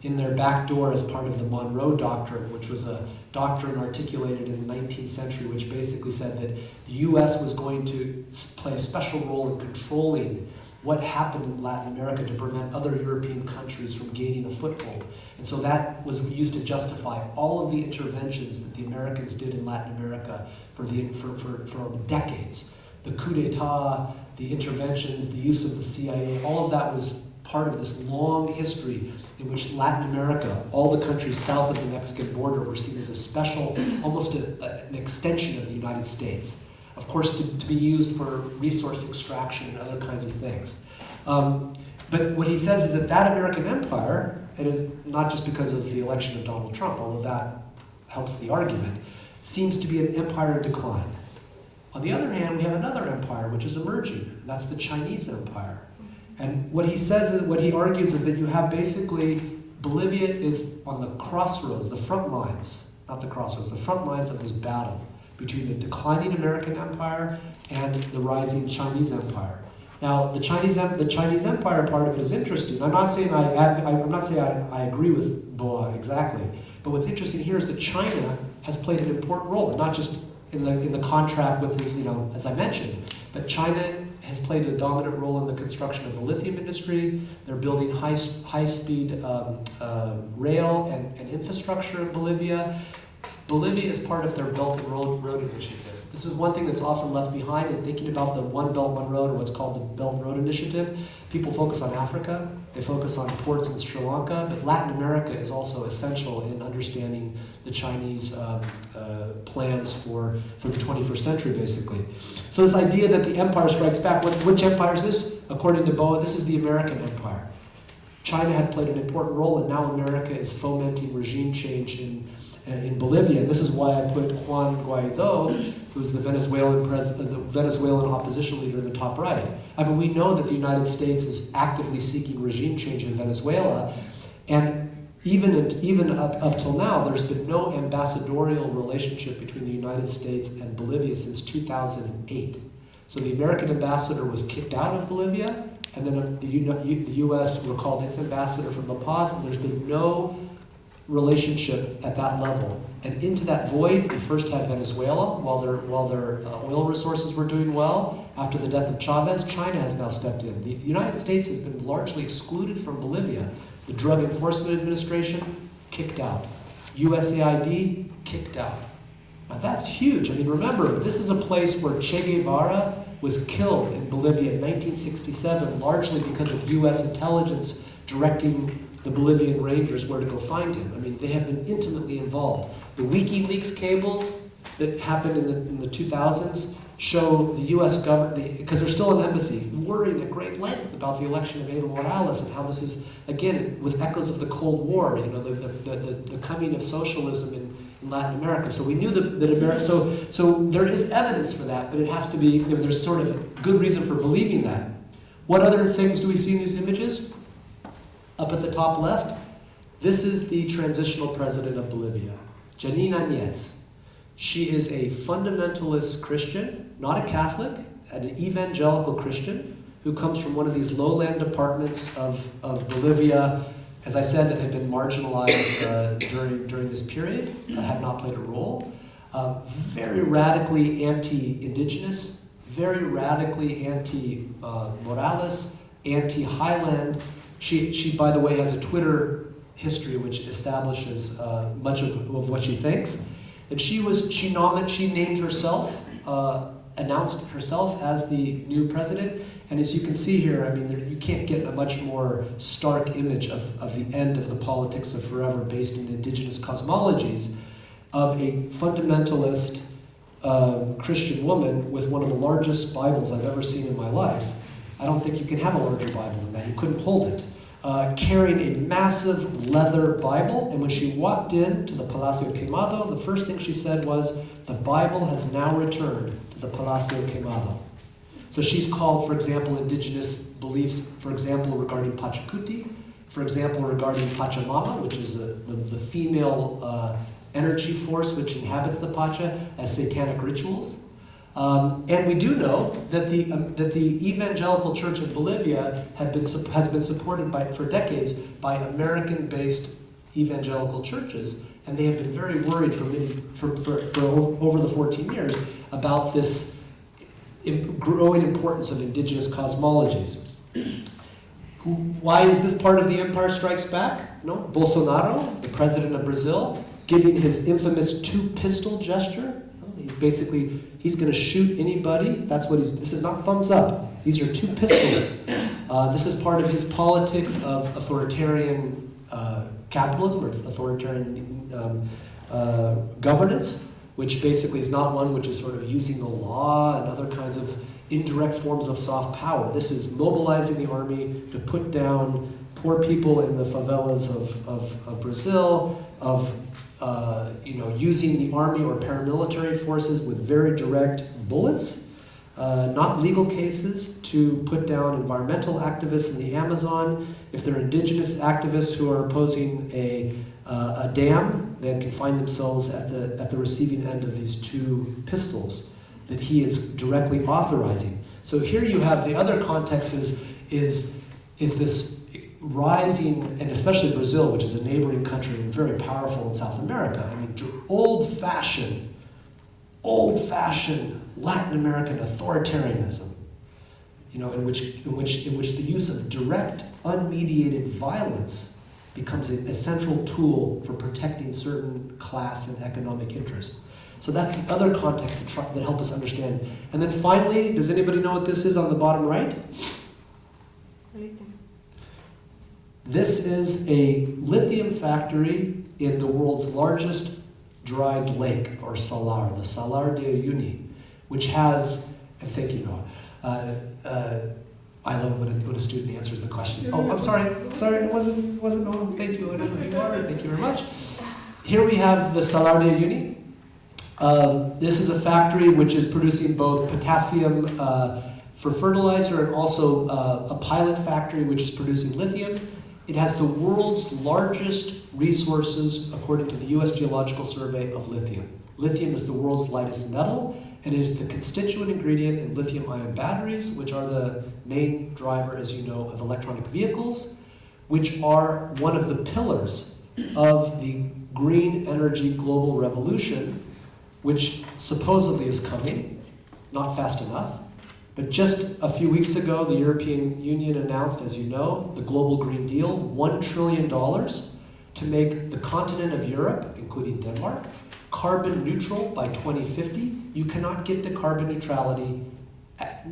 B: in their back door as part of the Monroe Doctrine, which was a doctrine articulated in the 19th century, which basically said that the U.S. was going to play a special role in controlling what happened in Latin America to prevent other European countries from gaining a foothold. And so that was used to justify all of the interventions that the Americans did in Latin America for decades. The coup d'etat, the interventions, the use of the CIA, all of that was part of this long history in which Latin America, all the countries south of the Mexican border, were seen as a special, almost an extension of the United States. Of course, to be used for resource extraction and other kinds of things. But what he says is that American empire, and it's not just because of the election of Donald Trump, although that helps the argument, seems to be an empire in decline. On the other hand, we have another empire which is emerging, and that's the Chinese empire. And what he says, what he argues is that you have basically, Bolivia is on the crossroads, the front lines, not the crossroads, the front lines of this battle between the declining American empire and the rising Chinese empire. Now, the Chinese empire part of it is interesting. I'm not saying I agree with Boa exactly, but what's interesting here is that China has played an important role, and not just in the contract with his, as I mentioned, but China has played a dominant role in the construction of the lithium industry. They're building high-speed rail and infrastructure in Bolivia. Bolivia is part of their Belt and Road Initiative. This is one thing that's often left behind in thinking about the One Belt, One Road, or what's called the Belt and Road Initiative. People focus on Africa, they focus on ports in Sri Lanka, but Latin America is also essential in understanding the Chinese plans for the 21st century, basically. So this idea that the empire strikes back, which empire is this? According to Boa, this is the American empire. China had played an important role, and now America is fomenting regime change in Bolivia. And this is why I put Juan Guaido, who's the Venezuelan president, the Venezuelan opposition leader in the top right. I mean, we know that the United States is actively seeking regime change in Venezuela, and even up till now, there's been no ambassadorial relationship between the United States and Bolivia since 2008. So the American ambassador was kicked out of Bolivia, and then the U.S. recalled its ambassador from La Paz, and there's been no relationship at that level. And into that void, we first had Venezuela, while their oil resources were doing well. After the death of Chavez, China has now stepped in. The United States has been largely excluded from Bolivia. The Drug Enforcement Administration, kicked out. USAID, kicked out. Now that's huge. I mean, remember, this is a place where Che Guevara was killed in Bolivia in 1967, largely because of U.S. intelligence directing the Bolivian Rangers where to go find him. I mean, they have been intimately involved. The WikiLeaks cables that happened in the 2000s show the U.S. government, because there's still an embassy, worrying at great length about the election of Evo Morales and how this is, again, with echoes of the Cold War, the coming of socialism in Latin America. So we knew that America, so there is evidence for that, but it has to be, there's sort of good reason for believing that. What other things do we see in these images? Up at the top left, this is the transitional president of Bolivia, Janine Áñez. She is a fundamentalist Christian, not a Catholic, an evangelical Christian who comes from one of these lowland departments of Bolivia, as I said, that had been marginalized during this period, had not played a role. Very radically anti-Indigenous, very radically anti-Morales, anti-Highland. She, by the way, has a Twitter history which establishes much of what she thinks. And she named herself, announced herself as the new president. And as you can see here, I mean, you can't get a much more stark image of the end of the politics of forever based in indigenous cosmologies. of a fundamentalist Christian woman with one of the largest Bibles I've ever seen in my life. I don't think you can have a larger Bible than that. You couldn't hold it. Carrying a massive leather Bible, and when she walked into the Palacio Quemado, the first thing she said was, "The Bible has now returned to the Palacio Quemado." So she's called, for example, indigenous beliefs, for example, regarding Pachacuti, for example, regarding Pachamama, which is the female energy force which inhabits the Pacha, as satanic rituals. And we do know that the evangelical church of Bolivia has been supported for decades by American-based evangelical churches, and they have been very worried for over the 14 years about this growing importance of indigenous cosmologies. Why is this part of the Empire Strikes Back? No, Bolsonaro, the president of Brazil, giving his infamous two-pistol gesture. He's going to shoot anybody. This is not thumbs up. These are two pistols. This is part of his politics of authoritarian capitalism or authoritarian governance, which basically is not one which is sort of using the law and other kinds of indirect forms of soft power. This is mobilizing the army to put down poor people in the favelas of Brazil, using the army or paramilitary forces with very direct bullets, not legal cases, to put down environmental activists in the Amazon. If they're indigenous activists who are opposing a dam, they can find themselves at the receiving end of these two pistols that he is directly authorizing. So here you have the other context is this rising, and especially Brazil, which is a neighboring country and very powerful in South America. I mean, old-fashioned Latin American authoritarianism, in which the use of direct, unmediated violence becomes a central tool for protecting certain class and economic interests. So that's the other context that help us understand. And then finally, does anybody know what this is on the bottom right? This is a lithium factory in the world's largest dried lake, or salar, the Salar de Uyuni, which has, and thank you, Noah. I love when a student answers the question. Oh, I'm sorry, it wasn't Noah. Thank you, I know who you are. Thank you very much. Here we have the Salar de Uyuni. This is a factory which is producing both potassium for fertilizer and also a pilot factory which is producing lithium. It has the world's largest resources, according to the U.S. Geological Survey, of lithium. Lithium is the world's lightest metal, and it is the constituent ingredient in lithium-ion batteries, which are the main driver, as you know, of electronic vehicles, which are one of the pillars of the green energy global revolution, which supposedly is coming, not fast enough. But just a few weeks ago, the European Union announced, as you know, the Global Green Deal, $1 trillion to make the continent of Europe, including Denmark, carbon neutral by 2050. You cannot get to carbon neutrality,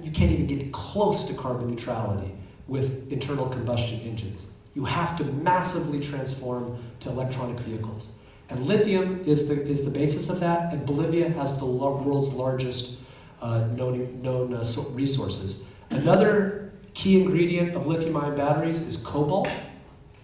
B: you can't even get close to carbon neutrality with internal combustion engines. You have to massively transform to electronic vehicles. And lithium is the basis of that, and Bolivia has the world's largest known resources. Another key ingredient of lithium-ion batteries is cobalt.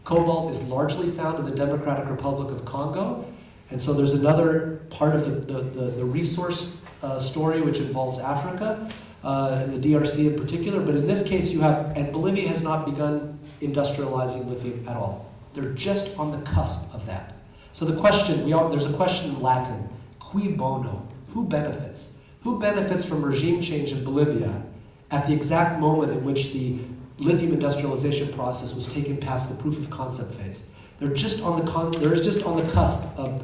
B: Cobalt is largely found in the Democratic Republic of Congo, and so there's another part of the resource story which involves Africa, and the DRC in particular, but in this case and Bolivia has not begun industrializing lithium at all. They're just on the cusp of that. So the question, there's a question in Latin, cui bono, who benefits? Who benefits from regime change in Bolivia at the exact moment in which the lithium industrialization process was taken past the proof of concept phase? They're just on the cusp of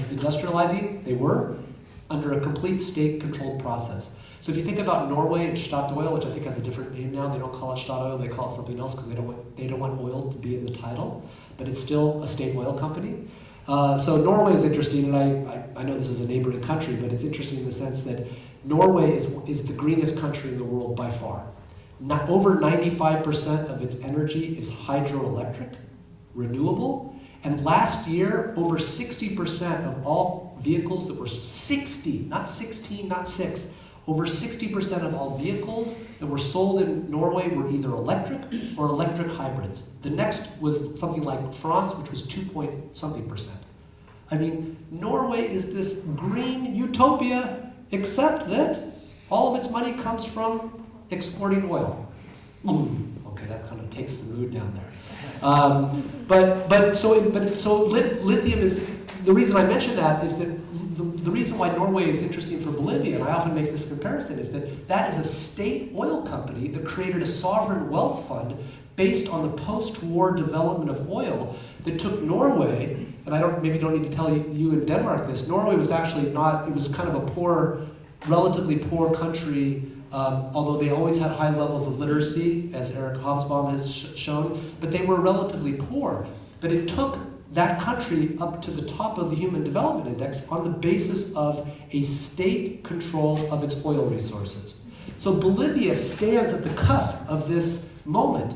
B: industrializing. They were under a complete state-controlled process. So if you think about Norway and Statoil, which I think has a different name now, they don't call it Statoil, they call it something else because they don't want oil to be in the title, but it's still a state oil company. So Norway is interesting, and I know this is a neighboring country, but it's interesting in the sense that Norway is the greenest country in the world by far. Over 95% of its energy is hydroelectric, renewable, And last year, over 60% of all vehicles that were 60, not 16, not 6, over 60% of all vehicles that were sold in Norway were either electric or electric hybrids. The next was something like France, which was 2-point-something%. I mean, Norway is this green utopia, except that all of its money comes from exporting oil. Okay, that kind of takes the mood down there. So lithium is, the reason I mention that is that the reason why Norway is interesting for Bolivia, and I often make this comparison, is that that is a state oil company that created a sovereign wealth fund based on the post-war development of oil that took Norway, and I don't need to tell you in Denmark this, Norway was actually not, it was kind of a poor, relatively poor country, although they always had high levels of literacy, as Eric Hobsbawm has shown, but they were relatively poor. But it took that country up to the top of the Human Development Index on the basis of a state control of its oil resources. So Bolivia stands at the cusp of this moment.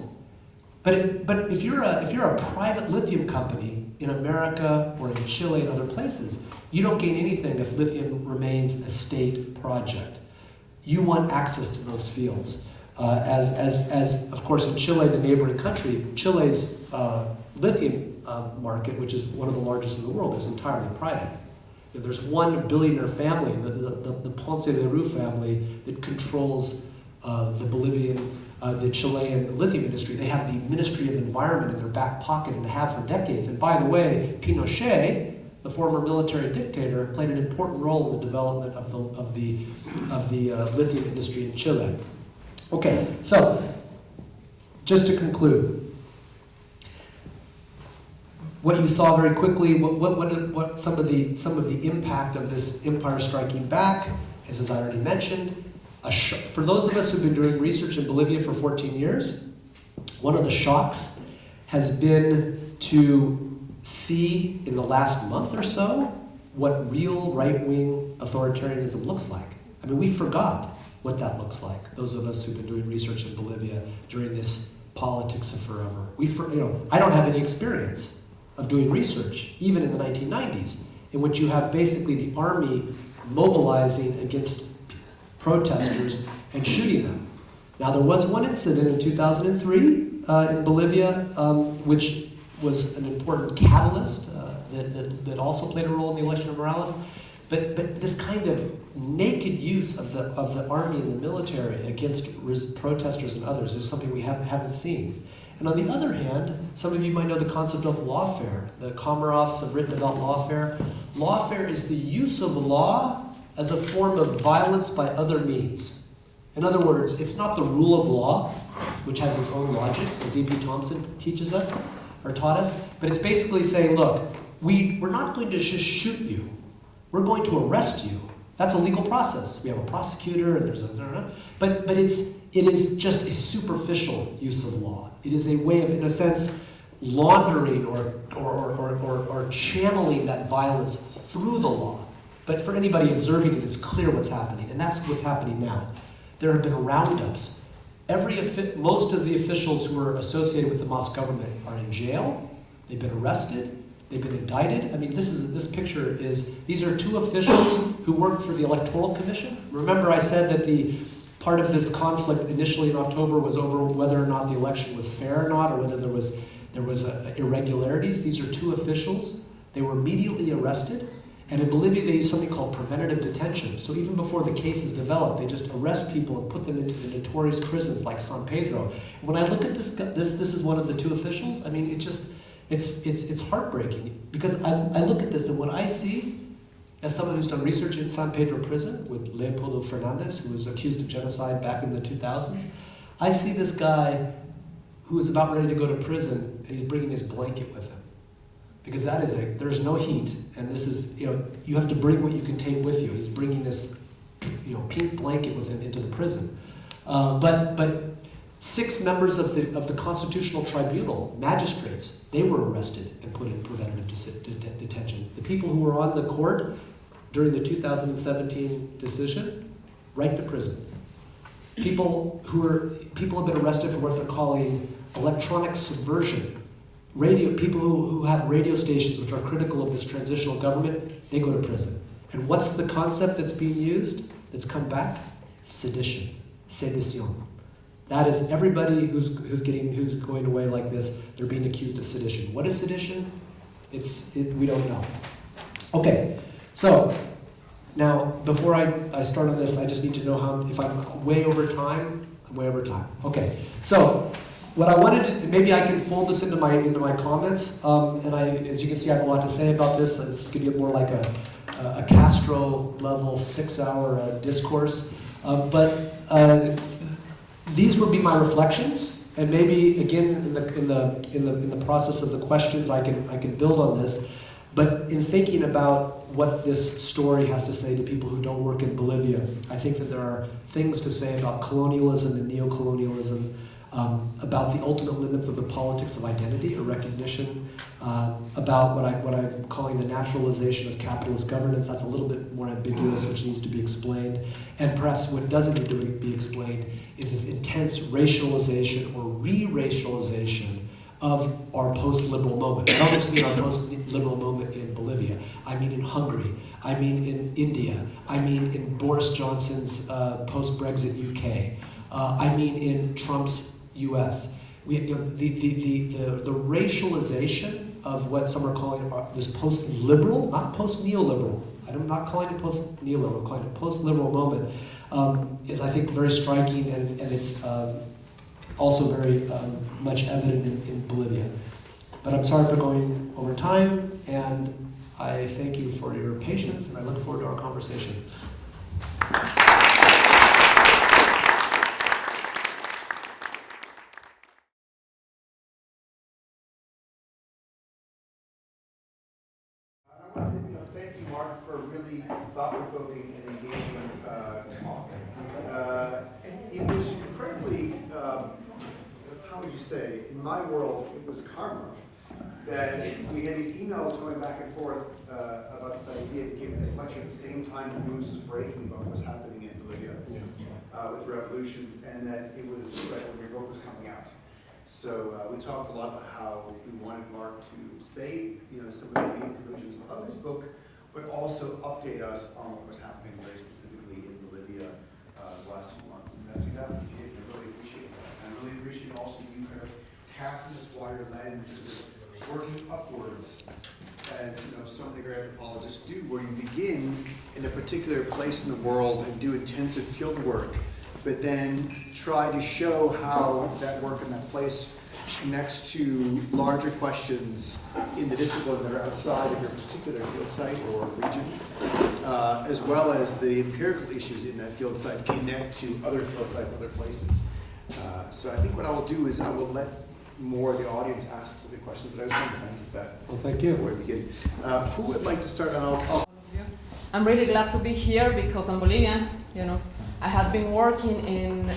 B: But if you're a private lithium company in America or in Chile and other places, you don't gain anything if lithium remains a state project. You want access to those fields. As of course in Chile, the neighboring country, Chile's lithium market, which is one of the largest in the world, is entirely private. There's one billionaire family, the Ponce de Leroux family, that controls the Bolivian, the Chilean lithium industry. They have the Ministry of Environment in their back pocket and have for decades. And by the way, Pinochet, the former military dictator, played an important role in the development of the lithium industry in Chile. Okay, so just to conclude, what you saw very quickly, what some of the impact of this empire striking back is, as I already mentioned, for those of us who've been doing research in Bolivia for 14 years, one of the shocks has been to see in the last month or so what real right-wing authoritarianism looks like. I mean, we forgot what that looks like, those of us who've been doing research in Bolivia during this politics of forever. I don't have any experience of doing research, even in the 1990s, in which you have basically the army mobilizing against protesters and shooting them. Now, there was one incident in 2003 in Bolivia, which was an important catalyst that also played a role in the election of Morales. But this kind of naked use of the army and the military against protesters and others is something we haven't seen. And on the other hand, some of you might know the concept of lawfare. The Komarovs have written about lawfare. Lawfare is the use of law as a form of violence by other means. In other words, it's not the rule of law, which has its own logics, as E.P. Thompson teaches us, or taught us, but it's basically saying, look, we're not going to just shoot you. We're going to arrest you. That's a legal process. We have a prosecutor, and there's but it is just a superficial use of law. It is a way of, in a sense, laundering or channeling that violence through the law. But for anybody observing it, it's clear what's happening, and that's what's happening now. There have been roundups. Most of the officials who are associated with the Mas government are in jail. They've been arrested. They've been indicted. I mean, these are two officials who worked for the Electoral Commission. Remember, I said that the part of this conflict initially in October was over whether or not the election was fair or not, or whether there was irregularities. These are two officials. They were immediately arrested. And in Bolivia, they use something called preventative detention. So even before the case is developed, they just arrest people and put them into the notorious prisons like San Pedro. And when I look at this is one of the two officials. I mean, it's heartbreaking, because I look at this and what I see, as someone who's done research in San Pedro prison with Leopoldo Fernandez, who was accused of genocide back in the 2000s, I see this guy who is about ready to go to prison, and he's bringing his blanket with him. Because there's no heat, and this is, you have to bring what you can take with you. He's bringing this, pink blanket with him into the prison. But 6 members of the Constitutional Tribunal, magistrates, they were arrested and put in preventative detention. The people who were on the court during the 2017 decision, right to prison. People have been arrested for what they're calling electronic subversion, people who have radio stations which are critical of this transitional government, they go to prison. And what's the concept that's being used, that's come back? Sedition, sedición. That is everybody who's going away like this, they're being accused of sedition. What is sedition? We don't know. Okay, so now before I start on this, I just need to know if I'm way over time. I'm way over time. Okay, so what I wanted to, maybe I can fold this into my comments, and as you can see, I have a lot to say about this. This could be more like a Castro level 6-hour discourse, but these would be my reflections, and maybe again in the process of the questions I can build on this. But in thinking about what this story has to say to people who don't work in Bolivia, I think that there are things to say about colonialism and neocolonialism, about the ultimate limits of the politics of identity or recognition, about what I'm calling the naturalization of capitalist governance. That's a little bit more ambiguous, which needs to be explained. And perhaps what doesn't need to be explained is this intense racialization or re-racialization of our post-liberal moment. I don't just mean our post-liberal moment in Bolivia. I mean in Hungary. I mean in India. I mean in Boris Johnson's post-Brexit UK. I mean in Trump's US. The racialization of what some are calling this post-liberal, not post-neoliberal. I'm not calling it post-neoliberal. I'm calling it post-liberal moment. Is I think very striking, and it's also very much evident in Bolivia. But I'm sorry for going over time, and I thank you for your patience, and I look forward to our conversation.
A: I want to thank you, Mark, for really thought-provoking and engaging talk. It was incredibly, how would you say, in my world, it was karma. That we had these emails going back and forth about this idea of giving this lecture at the same time the news was breaking about what was happening in Bolivia with revolutions, and that it was right when your book was coming out. So we talked a lot about how we wanted Mark to say, some of the main conclusions of his book, but also update us on what was happening very specifically in Bolivia the last few months. And that's exactly what you did. I really appreciate that. And I really appreciate also you kind of casting this wider lens, working upwards, as so many great anthropologists do, where you begin in a particular place in the world and do intensive field work, but then try to show how that work in that place connects to larger questions in the discipline that are outside of your particular field site or region, as well as the empirical issues in that field site connect to other field sites, other places. So I think what I will do is I will let more of the audience ask specific questions, but I just want to thank you for that.
B: Well, thank you.
A: Before we begin. Who would like to start?
C: I'm really glad to be here because I'm Bolivian, I have been working in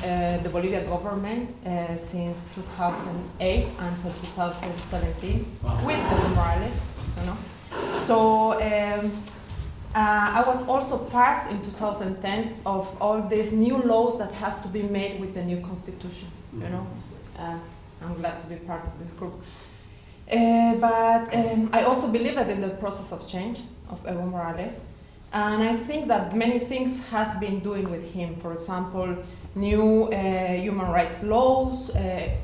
C: the Bolivian government since 2008 until 2017 with Evo Morales, So I was also part in 2010 of all these new laws that has to be made with the new constitution, I'm glad to be part of this group. But I also believe in the process of change of Evo Morales. And I think that many things has been doing with him. For example, new human rights laws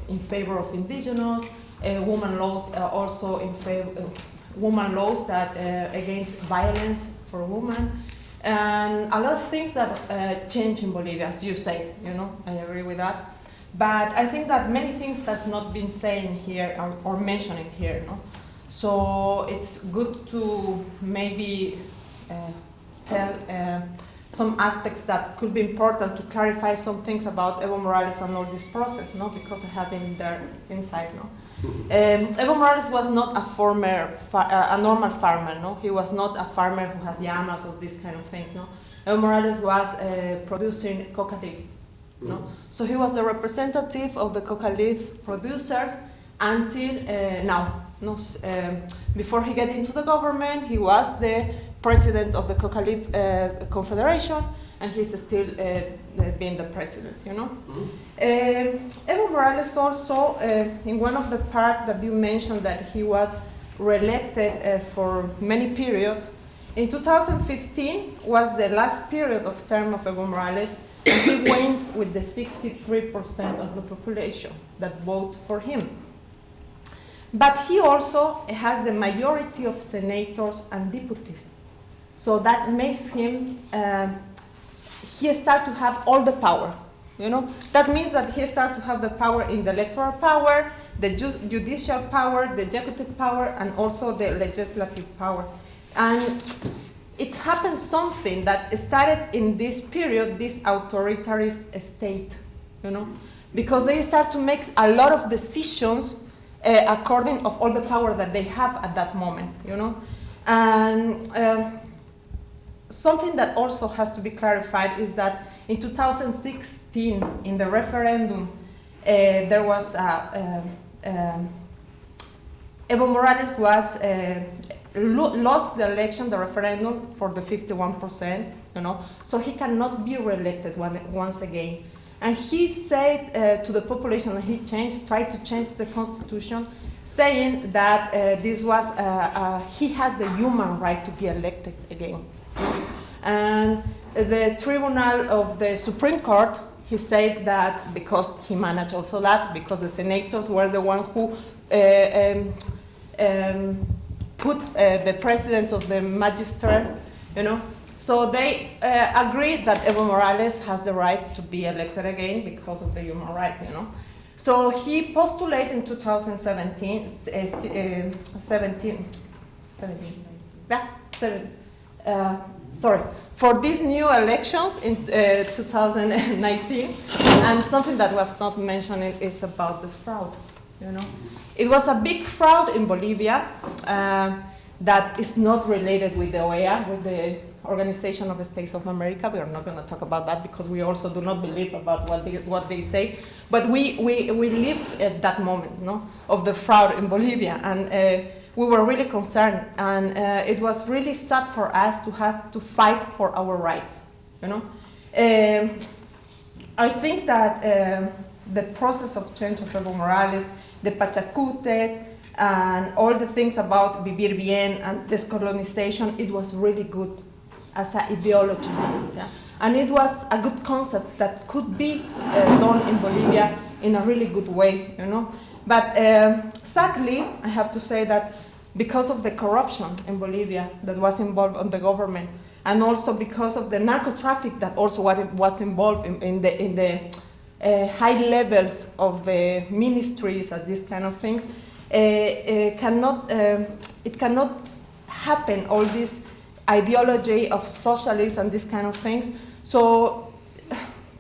C: in favor of Indigenous, women laws also in favor, women laws that against violence for women, and a lot of things that change in Bolivia, as you said. I agree with that. But I think that many things has not been saying here or mentioning here. So it's good to maybe tell some aspects that could be important to clarify some things about Evo Morales and all this process, because I have been there inside. Evo Morales was not a normal farmer. He was not a farmer who has llamas or these kind of things. Evo Morales was producing coca leaf. So he was the representative of the coca leaf producers until now. Before he got into the government, he was the president of the Coca Leaf Confederation, and he's still being the president, you know. Evo Morales also, in one of the parts that you mentioned that he was re-elected for many periods, in 2015 was the last period of term of Evo Morales, and he wins with the 63% of the population that vote for him. But he also has the majority of senators and deputies. So that makes him, he starts to have all the power, you know. That means that he starts to have the power in the electoral power, the judicial power, the executive power, and also the legislative power. And it happens something that started in this period, this authoritarian state, you know, because they start to make a lot of decisions according of all the power that they have at that moment, you know. And something that also has to be clarified is that in 2016, in the referendum, there was Evo Morales was lost the election, the referendum, for the 51%, you know, so he cannot be re-elected once again. And he said to the population, and he tried to change the constitution, saying that this was, he has the human right to be elected again. And the tribunal of the Supreme Court, he said that because he managed also that, because the senators were the one who put the president of the magistrate, you know. So they agreed that Evo Morales has the right to be elected again because of the human right, you know. So he postulated in 2017, for these new elections in 2019, and something that was not mentioned is about the fraud, you know. It was a big fraud in Bolivia that is not related with the OEA, with the Organization of the States of America. We are not going to talk about that because we also do not believe about what they say. But we live at that moment, no, of the fraud in Bolivia, and we were really concerned, and it was really sad for us to have to fight for our rights, you know. I think that the process of change of Evo Morales, the Pachacute, and all the things about Vivir Bien and Decolonization, it was really good as an ideology, yeah. And it was a good concept that could be done in Bolivia in a really good way, you know. But sadly, I have to say that because of the corruption in Bolivia that was involved in the government, and also because of the narco traffic that also was involved in the high levels of the ministries and these kind of things, it cannot happen, all this ideology of socialism and these kind of things. So,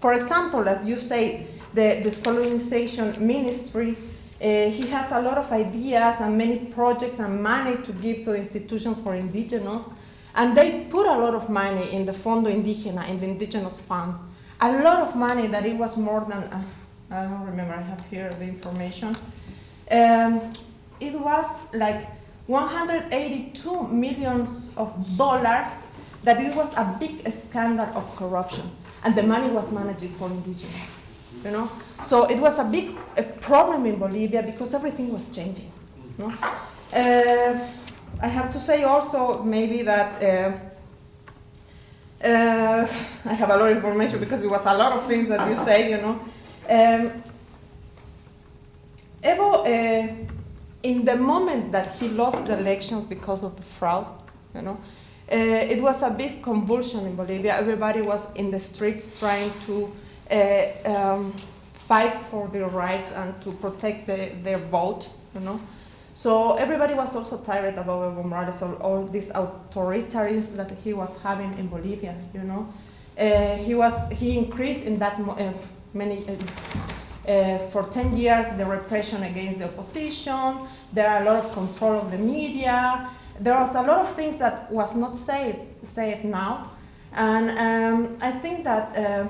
C: for example, as you say, the Decolonization ministry, he has a lot of ideas and many projects and money to give to the institutions for Indigenous, and they put a lot of money in the Fondo Indígena, in the Indigenous Fund. A lot of money that it was more than, I don't remember, I have here the information. It was like $182 million that it was a big scandal of corruption, and the money was managed for Indigenous, you know. So it was a big problem in Bolivia because everything was changing, you know? I have to say also maybe that I have a lot of information because it was a lot of things that you say, you know. Evo, in the moment that he lost the elections because of the fraud, you know, it was a big convulsion in Bolivia. Everybody was in the streets trying to fight for their rights and to protect their vote, you know. So everybody was also tired about Evo Morales, all these authoritarians that he was having in Bolivia, you know. He increased in that for 10 years the repression against the opposition. There are a lot of control of the media. There was a lot of things that was not said now, and I think that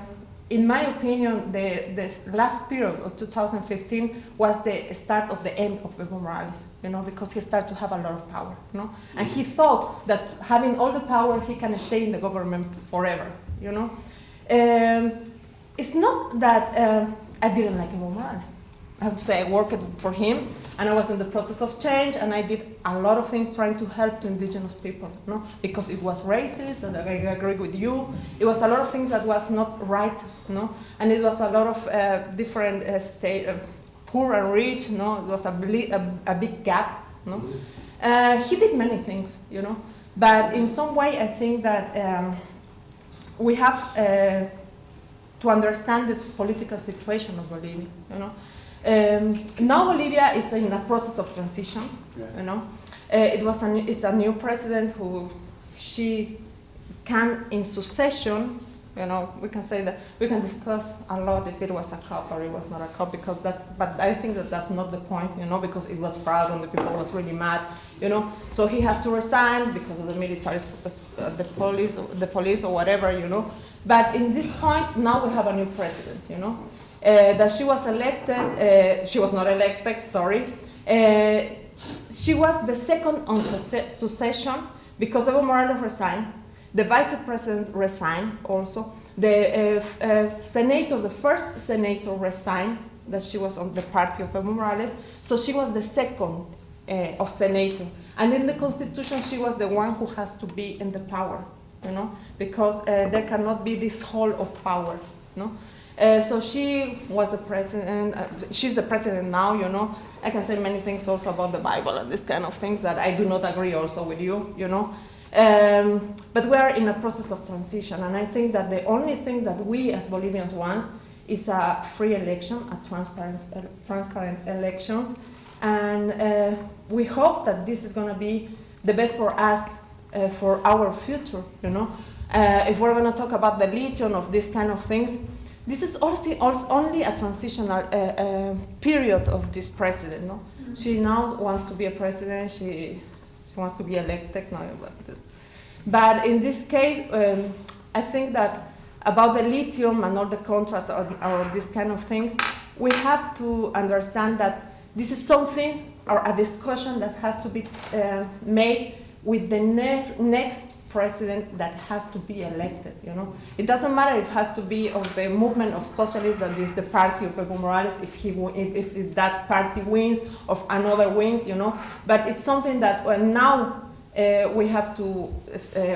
C: in my opinion this last period of 2015 was the start of the end of Evo Morales, you know, because he started to have a lot of power, you know, and he thought that having all the power he can stay in the government forever, you know. It's not that I didn't like Evo Morales. I have to say I worked for him, and I was in the process of change, and I did a lot of things trying to help the indigenous people, no? Because it was racist, and I agree with you. It was a lot of things that was not right, no? And it was a lot of different state, poor and rich, no? It was a big gap, no? He did many things, you know, but in some way I think that we have to understand this political situation of Bolivia, you know. Now Bolivia is in a process of transition, you know. It's a new president who she came in succession, you know. We can say that we can discuss a lot if it was a cop or it was not a cop, because that. But I think that that's not the point, you know, because it was fraud and the people was really mad, you know. So he has to resign because of the military, the police or whatever, you know. But in this point now we have a new president, you know. That she was elected, she was not elected, sorry. She was the second on succession because Evo Morales resigned. The vice president resigned also. The senator, the first senator resigned, that she was on the party of Evo Morales. So she was the second of senator. And in the constitution, she was the one who has to be in the power, you know, because there cannot be this hall of power, no? So she was the president, she's the president now, you know. I can say many things also about the Bible and this kind of things that I do not agree also with you, you know. But we are in a process of transition, and I think that the only thing that we as Bolivians want is a free election, a transparent elections, and we hope that this is going to be the best for us, for our future, you know. If we're going to talk about the lithium of these kind of things, this is also only a transitional period of this president, no? Mm-hmm. She now wants to be a president, she wants to be elected, no, but in this case, I think that about the lithium and all the contrasts or these kind of things, we have to understand that this is something or a discussion that has to be made with the next president that has to be elected, you know. It doesn't matter if it has to be of the movement of socialists, that is the party of Evo Morales, if that party wins, or another wins, you know. But it's something that now we have to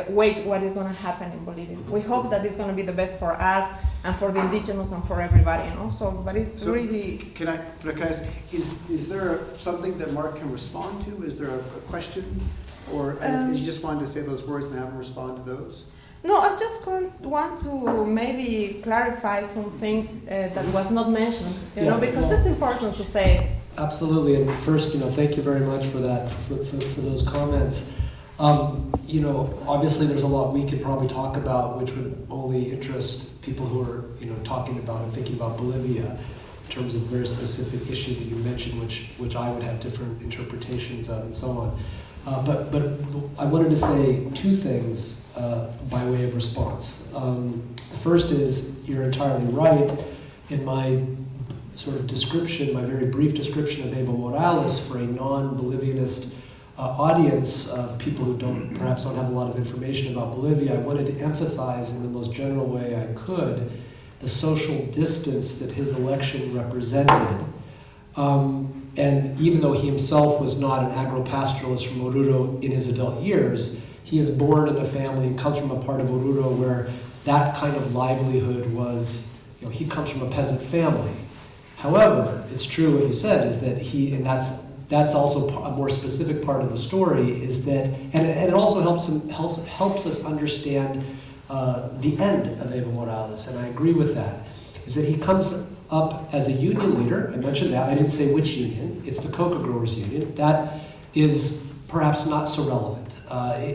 C: wait what is going to happen in Bolivia. We hope that it's going to be the best for us and for the indigenous and for everybody, you know. So, but it's really.
A: Can I ask, is there something that Mark can respond to? Is there a question? Or you just wanted to say those words and have him respond to those?
C: No, I just want to maybe clarify some things that was not mentioned, you know, because it's important to say.
B: Absolutely, and first, you know, thank you very much for that, for those comments. You know, obviously there's a lot we could probably talk about, which would only interest people who are, you know, talking about and thinking about Bolivia in terms of very specific issues that you mentioned, which I would have different interpretations of and so on. But I wanted to say two things by way of response. The first is, you're entirely right in my sort of description, my very brief description of Evo Morales for a non-Bolivianist audience of people who perhaps don't have a lot of information about Bolivia. I wanted to emphasize in the most general way I could the social distance that his election represented. And even though he himself was not an agro-pastoralist from Oruro in his adult years, he is born in a family and comes from a part of Oruro where that kind of livelihood was, you know, he comes from a peasant family. However, it's true what you said, is that and that's also a more specific part of the story, is that, and it also helps us understand the end of Evo Morales, and I agree with that, is that he comes up as a union leader. I mentioned that. I didn't say which union. It's the Coca Growers Union. That is perhaps not so relevant.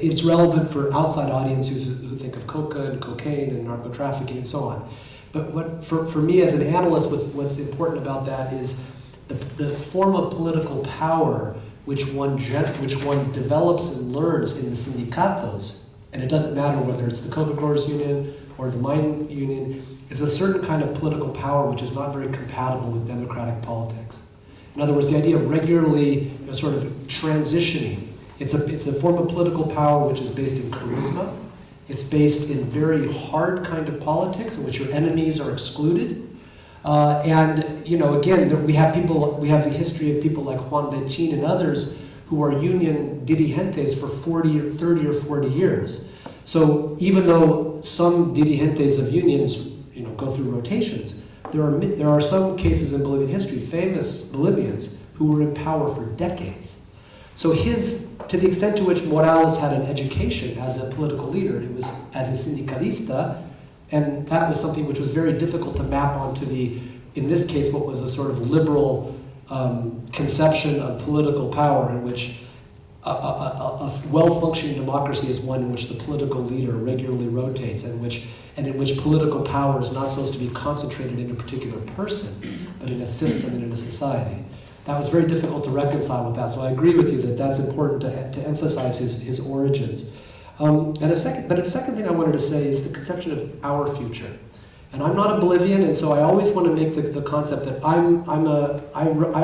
B: It's relevant for outside audiences who think of coca and cocaine and narco-trafficking and so on. But for me as an analyst, what's important about that is the form of political power which one develops and learns in the sindicatos, and it doesn't matter whether it's the Coca Growers Union or the mine union, is a certain kind of political power which is not very compatible with democratic politics. In other words, the idea of regularly, you know, sort of transitioning. It's a form of political power which is based in charisma, It's based in very hard kind of politics in which your enemies are excluded. And again, we have the history of people like Juan de Chin and others who are union dirigentes for 30 or 40 years. So even though some dirigentes of unions, go through rotations, there are some cases in Bolivian history, famous Bolivians who were in power for decades. So to the extent to which Morales had an education as a political leader, it was as a syndicalista, and that was something which was very difficult to map onto in this case, what was a sort of liberal conception of political power, in which a well-functioning democracy is one in which the political leader regularly rotates, and in which political power is not supposed to be concentrated in a particular person, but in a system and in a society. That was very difficult to reconcile with that, so I agree with you that that's important to emphasize his origins. But a second thing I wanted to say is the conception of our future. And I'm not a Bolivian, and so I always want to make the concept that I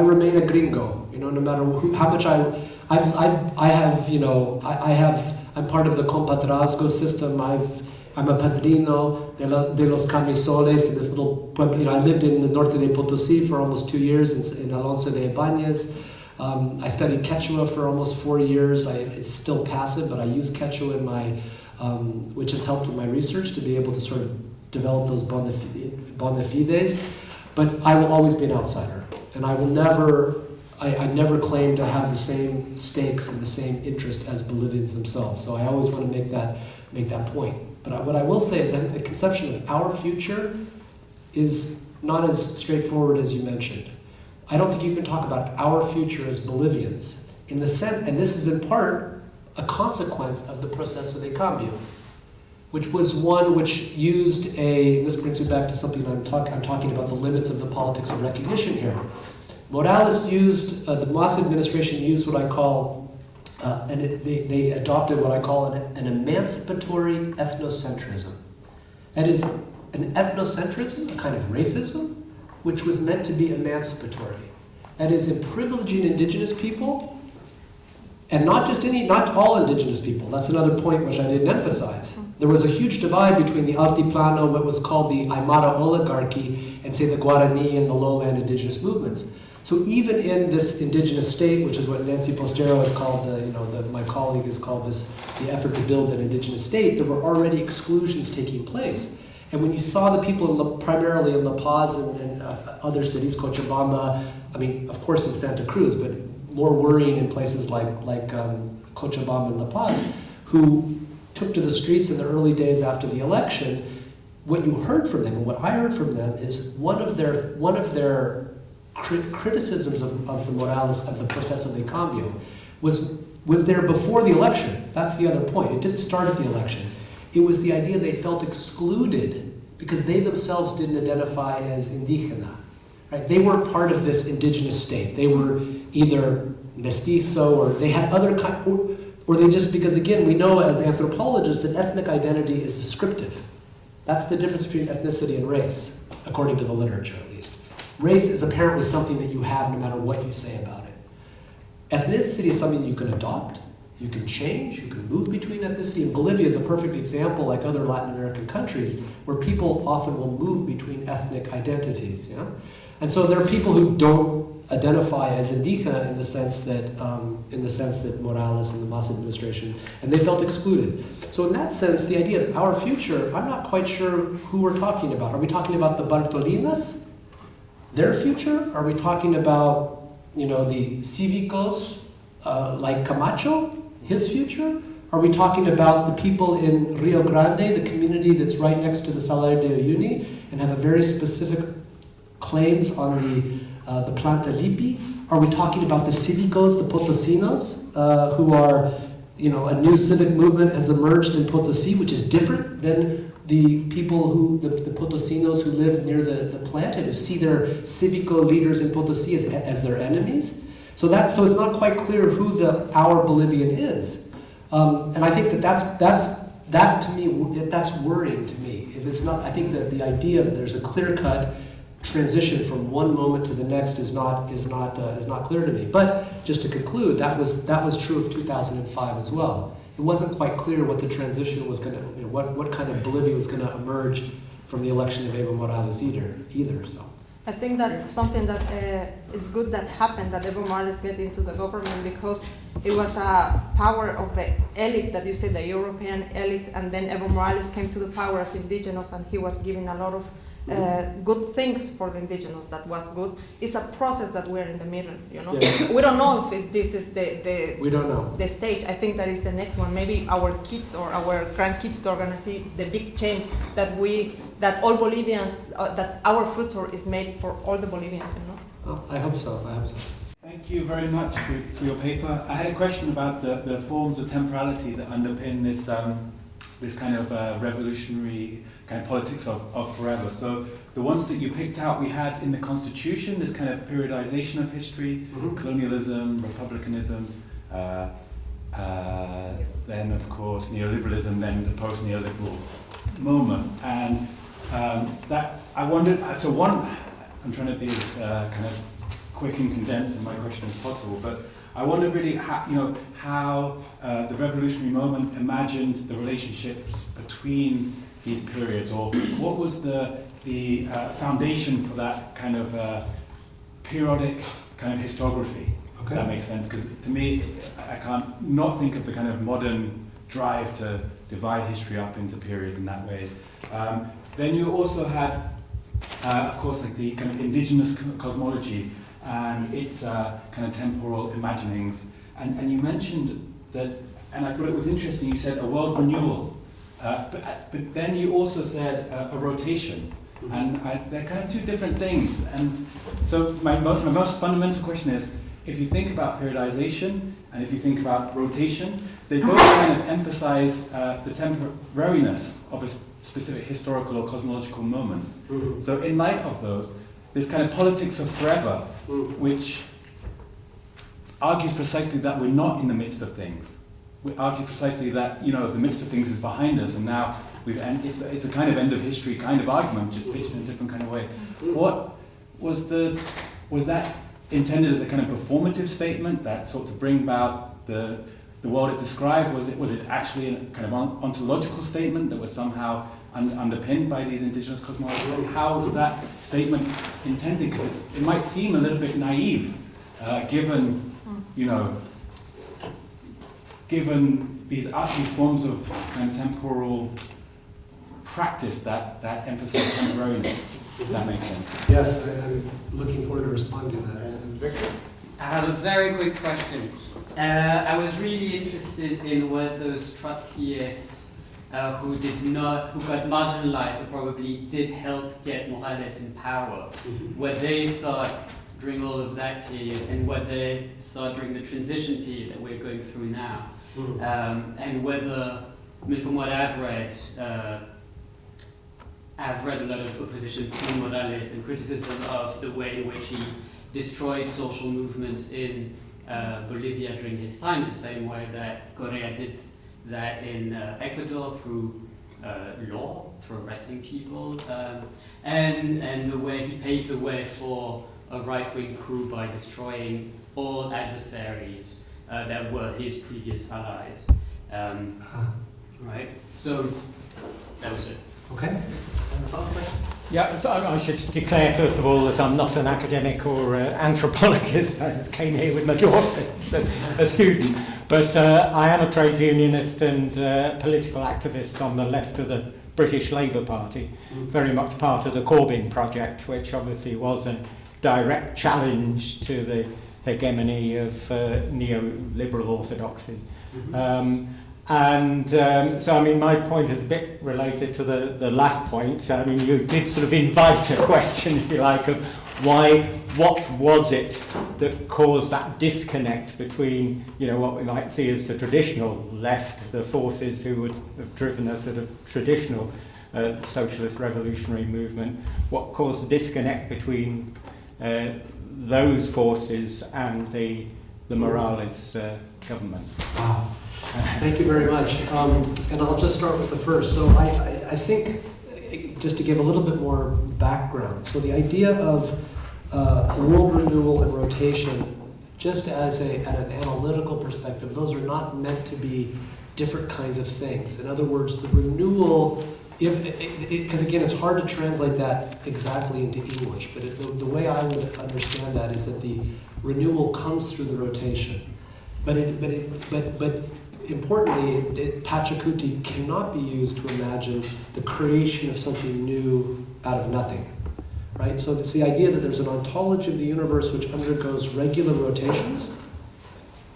B: remain a gringo. No matter how much I'm part of the compadrazgo system. I'm a padrino de los camisoles in this little pueblo. I lived in the norte de Potosí for almost 2 years in Alonso de Ibañez. I studied Quechua for almost 4 years. It's still passive, but I use Quechua in my, which has helped in my research to be able to sort of develop those bona fides. But I will always be an outsider, and I will never. I never claim to have the same stakes and the same interest as Bolivians themselves. So I always want to make that point. But what I will say is that the conception of our future is not as straightforward as you mentioned. I don't think you can talk about our future as Bolivians in the sense, and this is in part a consequence of the Proceso de Cambio, which was one which used this brings me back to something I'm talking about the limits of the politics of recognition here. Morales used, the Mas administration used what I call, they adopted what I call an emancipatory ethnocentrism. That is, an ethnocentrism, a kind of racism, which was meant to be emancipatory. That is, in privileging indigenous people, and not all indigenous people. That's another point which I didn't emphasize. There was a huge divide between the Altiplano, what was called the Aymara oligarchy, and say the Guarani and the lowland indigenous movements. So even in this indigenous state, which is what Nancy Postero has called, my colleague has called this, the effort to build an indigenous state, there were already exclusions taking place. And when you saw the people primarily in La Paz and other cities, Cochabamba, of course in Santa Cruz, but more worrying in places like Cochabamba and La Paz, who took to the streets in the early days after the election, what you heard from them, and what I heard from them, is one of their criticisms of the Morales, of the Proceso de Cambio, was there before the election. That's the other point. It didn't start at the election. It was the idea they felt excluded because they themselves didn't identify as indigena. Right? They weren't part of this indigenous state. They were either mestizo, or they had other kind, or they just, because again, we know as anthropologists that ethnic identity is descriptive. That's the difference between ethnicity and race, according to the literature at least. Race is apparently something that you have no matter what you say about it. Ethnicity is something you can adopt, you can change, you can move between ethnicity. And Bolivia is a perfect example, like other Latin American countries, where people often will move between ethnic identities. Yeah? And so there are people who don't identify as indigena in the sense that Morales and the Mas administration, and they felt excluded. So in that sense, the idea of our future, I'm not quite sure who we're talking about. Are we talking about the Bartolinas, their future? Are we talking about, the cívicos like Camacho, his future? Are we talking about the people in Rio Grande, the community that's right next to the Salar de Uyuni, and have a very specific claims on the Planta Lipi? Are we talking about the cívicos, the Potosinos, who are, a new civic movement has emerged in Potosí, which is different than the people the Potosinos who live near the plant and who see their civico leaders in Potosí as their enemies? So it's not quite clear who our Bolivian is. And I think that to me, that's worrying to me. It's not, I think that the idea that there's a clear-cut transition from one moment to the next is not clear to me. But just to conclude, that was true of 2005 as well. it wasn't quite clear what the transition was going to, what kind of Bolivia was going to emerge from the election of Evo Morales either. So
C: I think that something that is good that happened, that Evo Morales get into the government, because it was a power of the elite, that you say the European elite, and then Evo Morales came to the power as indigenous, and he was giving a lot of good things for the indigenous. That was good. It's a process that we're in the middle,
B: Yeah.
C: We don't know if this is the
B: we don't know.
C: the stage. I think that is the next one. Maybe our kids or our grandkids are gonna see the big change that all Bolivians, that our future is made for all the Bolivians,
B: Oh, I hope so.
D: Thank you very much for your paper. I had a question about the forms of temporality that underpin this kind of revolutionary kind of politics of forever. So the ones that you picked out, we had in the Constitution, this kind of periodization of history, colonialism, republicanism, then of course neoliberalism, then the post-neoliberal moment. And that I wondered, so one, I'm trying to be as kind of quick and condensed in my question as possible, but I wonder really how the revolutionary moment imagined the relationships between these periods, or what was the foundation for that kind of periodic kind of historiography, if that makes sense. Because to me, I can't not think of the kind of modern drive to divide history up into periods in that way. Then you also had, of course, like the kind of indigenous cosmology and its kind of temporal imaginings. And you mentioned that, and I thought it was interesting, you said a world renewal. But then you also said a rotation. And they're kind of two different things. And so my most fundamental question is, if you think about periodization and if you think about rotation, they both kind of emphasize the temporariness of a specific historical or cosmological moment. So in light of those, this kind of politics of forever, which argues precisely that we're not in the midst of things. We argue precisely that the midst of things is behind us, and now it's a kind of end of history kind of argument, just pitched in a different kind of way. What was that intended as a kind of performative statement that sought to bring about the world it described? Was it actually a kind of ontological statement that was somehow underpinned by these indigenous cosmologies? How was that statement intended? Because it might seem a little bit naive, given these forms of kind of temporal practice that emphasize temporariness, if that makes sense.
B: Yes, I'm looking forward to responding to that.
A: And Victor?
E: I have a very quick question. I was really interested in what those Trotskyists who got marginalized or probably did help get Morales in power, what they thought during all of that period and what they thought during the transition period that we're going through now. And whether, from what I've read a lot of opposition to Morales and criticism of the way in which he destroys social movements in Bolivia during his time, the same way that Correa did that in Ecuador through law, through arresting people, and the way he paved the way for a right-wing coup by destroying all adversaries that were his previous allies. Right? So, that was it.
B: Okay.
F: Yeah, so I should declare first of all that I'm not an academic or anthropologist. I just came here with my daughter, so a student. But I am a trade unionist and political activist on the left of the British Labour Party, very much part of the Corbyn project, which obviously was a direct challenge to the hegemony of neoliberal orthodoxy. So, I mean, my point is a bit related to the last point. I mean, you did sort of invite a question, if you like, of what was it that caused that disconnect between, what we might see as the traditional left, the forces who would have driven a sort of traditional socialist revolutionary movement, what caused the disconnect between those forces and the Morales government?
B: Wow. Thank you very much. And I'll just start with the first. So I think, just to give a little bit more background, so the idea of world renewal and rotation, just at an analytical perspective, those are not meant to be different kinds of things. In other words, the renewal, because again, it's hard to translate that exactly into English, but the way I would understand that is that the renewal comes through the rotation. But importantly, Pachacuti cannot be used to imagine the creation of something new out of nothing, right? So it's the idea that there's an ontology of the universe which undergoes regular rotations,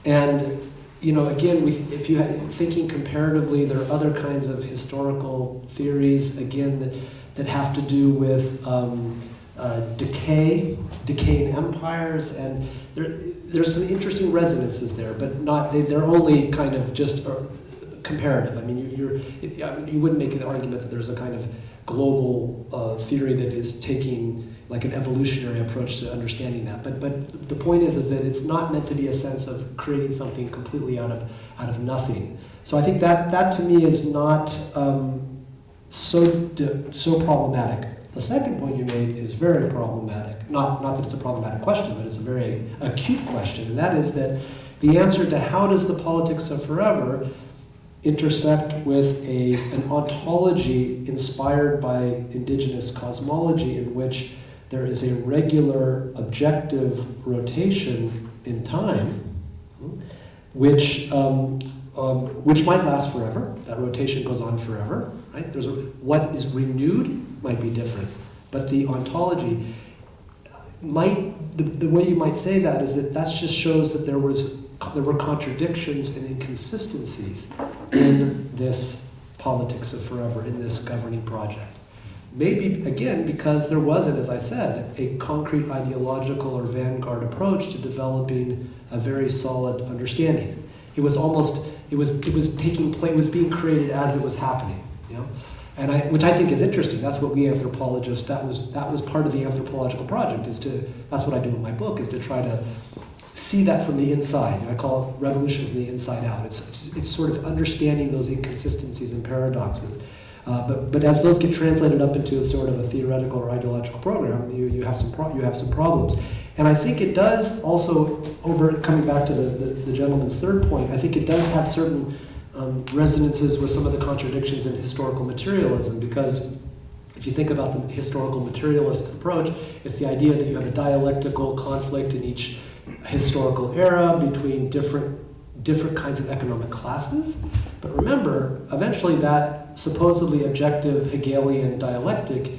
B: and again, if you thinking comparatively, there are other kinds of historical theories again that have to do with decaying empires, and there's some interesting resonances there, but they're only kind of just comparative. I mean, you wouldn't make the argument that there's a kind of global theory that is taking like an evolutionary approach to understanding that. But the point is that it's not meant to be a sense of creating something completely out of nothing. So I think that to me is not so problematic. The second point you made is very problematic. Not that it's a problematic question, but it's a very acute question, and that is that the answer to how does the politics of forever intersect with an ontology inspired by indigenous cosmology in which there is a regular objective rotation in time, which might last forever. That rotation goes on forever, right? What is renewed might be different, but the ontology the way you might say that is that just shows that there were contradictions and inconsistencies in this politics of forever, in this governing project. Maybe, again, because there wasn't, as I said, a concrete ideological or vanguard approach to developing a very solid understanding. It was taking place, it was being created as it was happening, and which I think is interesting. That's what we anthropologists, that was part of the anthropological project, that's what I do in my book, is to try to see that from the inside. I call it revolution from the inside out. It's sort of understanding those inconsistencies and paradoxes. But as those get translated up into a sort of a theoretical or ideological program, you have some problems. And I think it does also, coming back to the gentleman's third point, I think it does have certain resonances with some of the contradictions in historical materialism, because if you think about the historical materialist approach, it's the idea that you have a dialectical conflict in each historical era between different kinds of economic classes. But remember, eventually that supposedly objective Hegelian dialectic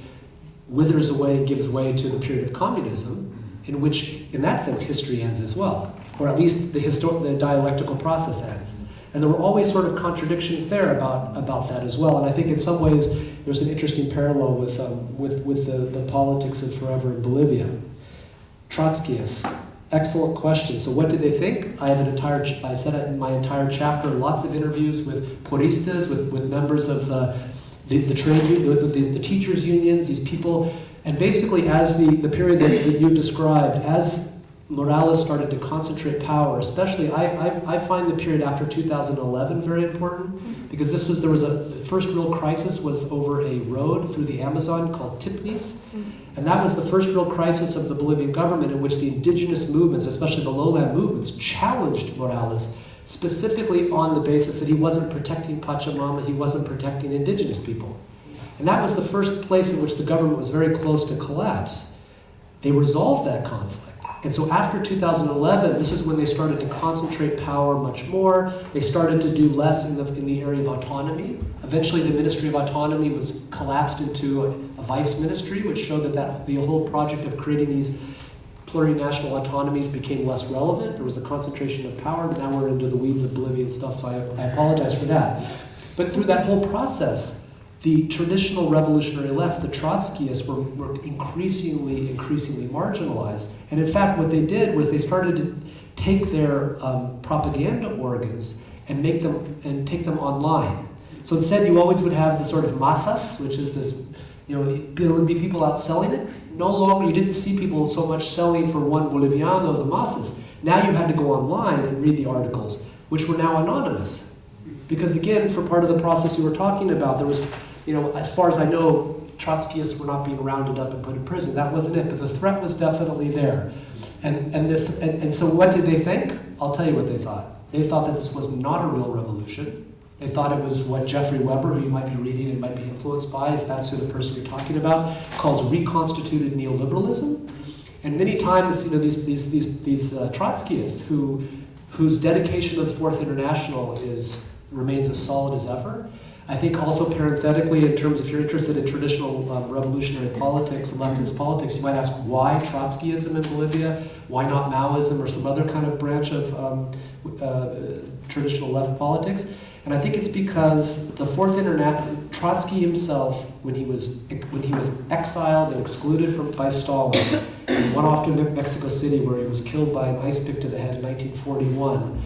B: withers away and gives way to the period of communism, in which, in that sense, history ends as well, or at least the dialectical process ends. And there were always sort of contradictions there about that as well. And I think in some ways there's an interesting parallel with the politics of forever in Bolivia. Trotskyists, excellent question. So what did they think? I said it in my entire chapter, lots of interviews with puristas, with members of the trade union, the teachers' unions, these people. And basically as the period that you described, as Morales started to concentrate power, especially I find the period after 2011 very important, because there was the first real crisis was over a road through the Amazon called Tipnis, and that was the first real crisis of the Bolivian government in which the indigenous movements, especially the lowland movements, challenged Morales specifically on the basis that he wasn't protecting Pachamama, he wasn't protecting indigenous people. And that was the first place in which the government was very close to collapse. They resolved that conflict. And so after 2011, this is when they started to concentrate power much more. They started to do less in the area of autonomy. Eventually the Ministry of Autonomy was collapsed into a vice ministry, which showed that the whole project of creating these plurinational autonomies became less relevant. There was a concentration of power. Now we're into the weeds of Bolivian stuff, so I apologize for that. But through that whole process, the traditional revolutionary left, the Trotskyists, were increasingly marginalized. And in fact, what they did was they started to take their propaganda organs and take them online. So instead, you always would have the sort of masas, which is this, there would be people out selling it. No longer, you didn't see people so much selling for one Boliviano, the masas. Now you had to go online and read the articles, which were now anonymous. Because again, for part of the process you were talking about, there was, as far as I know, Trotskyists were not being rounded up and put in prison. That wasn't it, but the threat was definitely there. And so what did they think? I'll tell you what they thought. They thought that this was not a real revolution. They thought it was what Jeffrey Weber, who you might be reading and might be influenced by, if that's who the person you're talking about, calls reconstituted neoliberalism. And many times, these Trotskyists whose dedication to the Fourth International remains as solid as ever. I think also parenthetically, in terms, if you're interested in traditional revolutionary politics and leftist politics, you might ask why Trotskyism in Bolivia, why not Maoism or some other kind of branch of traditional left politics. And I think it's because the Fourth International, Trotsky himself, when he was exiled and excluded by Stalin, and went off to Mexico City where he was killed by an ice pick to the head in 1941,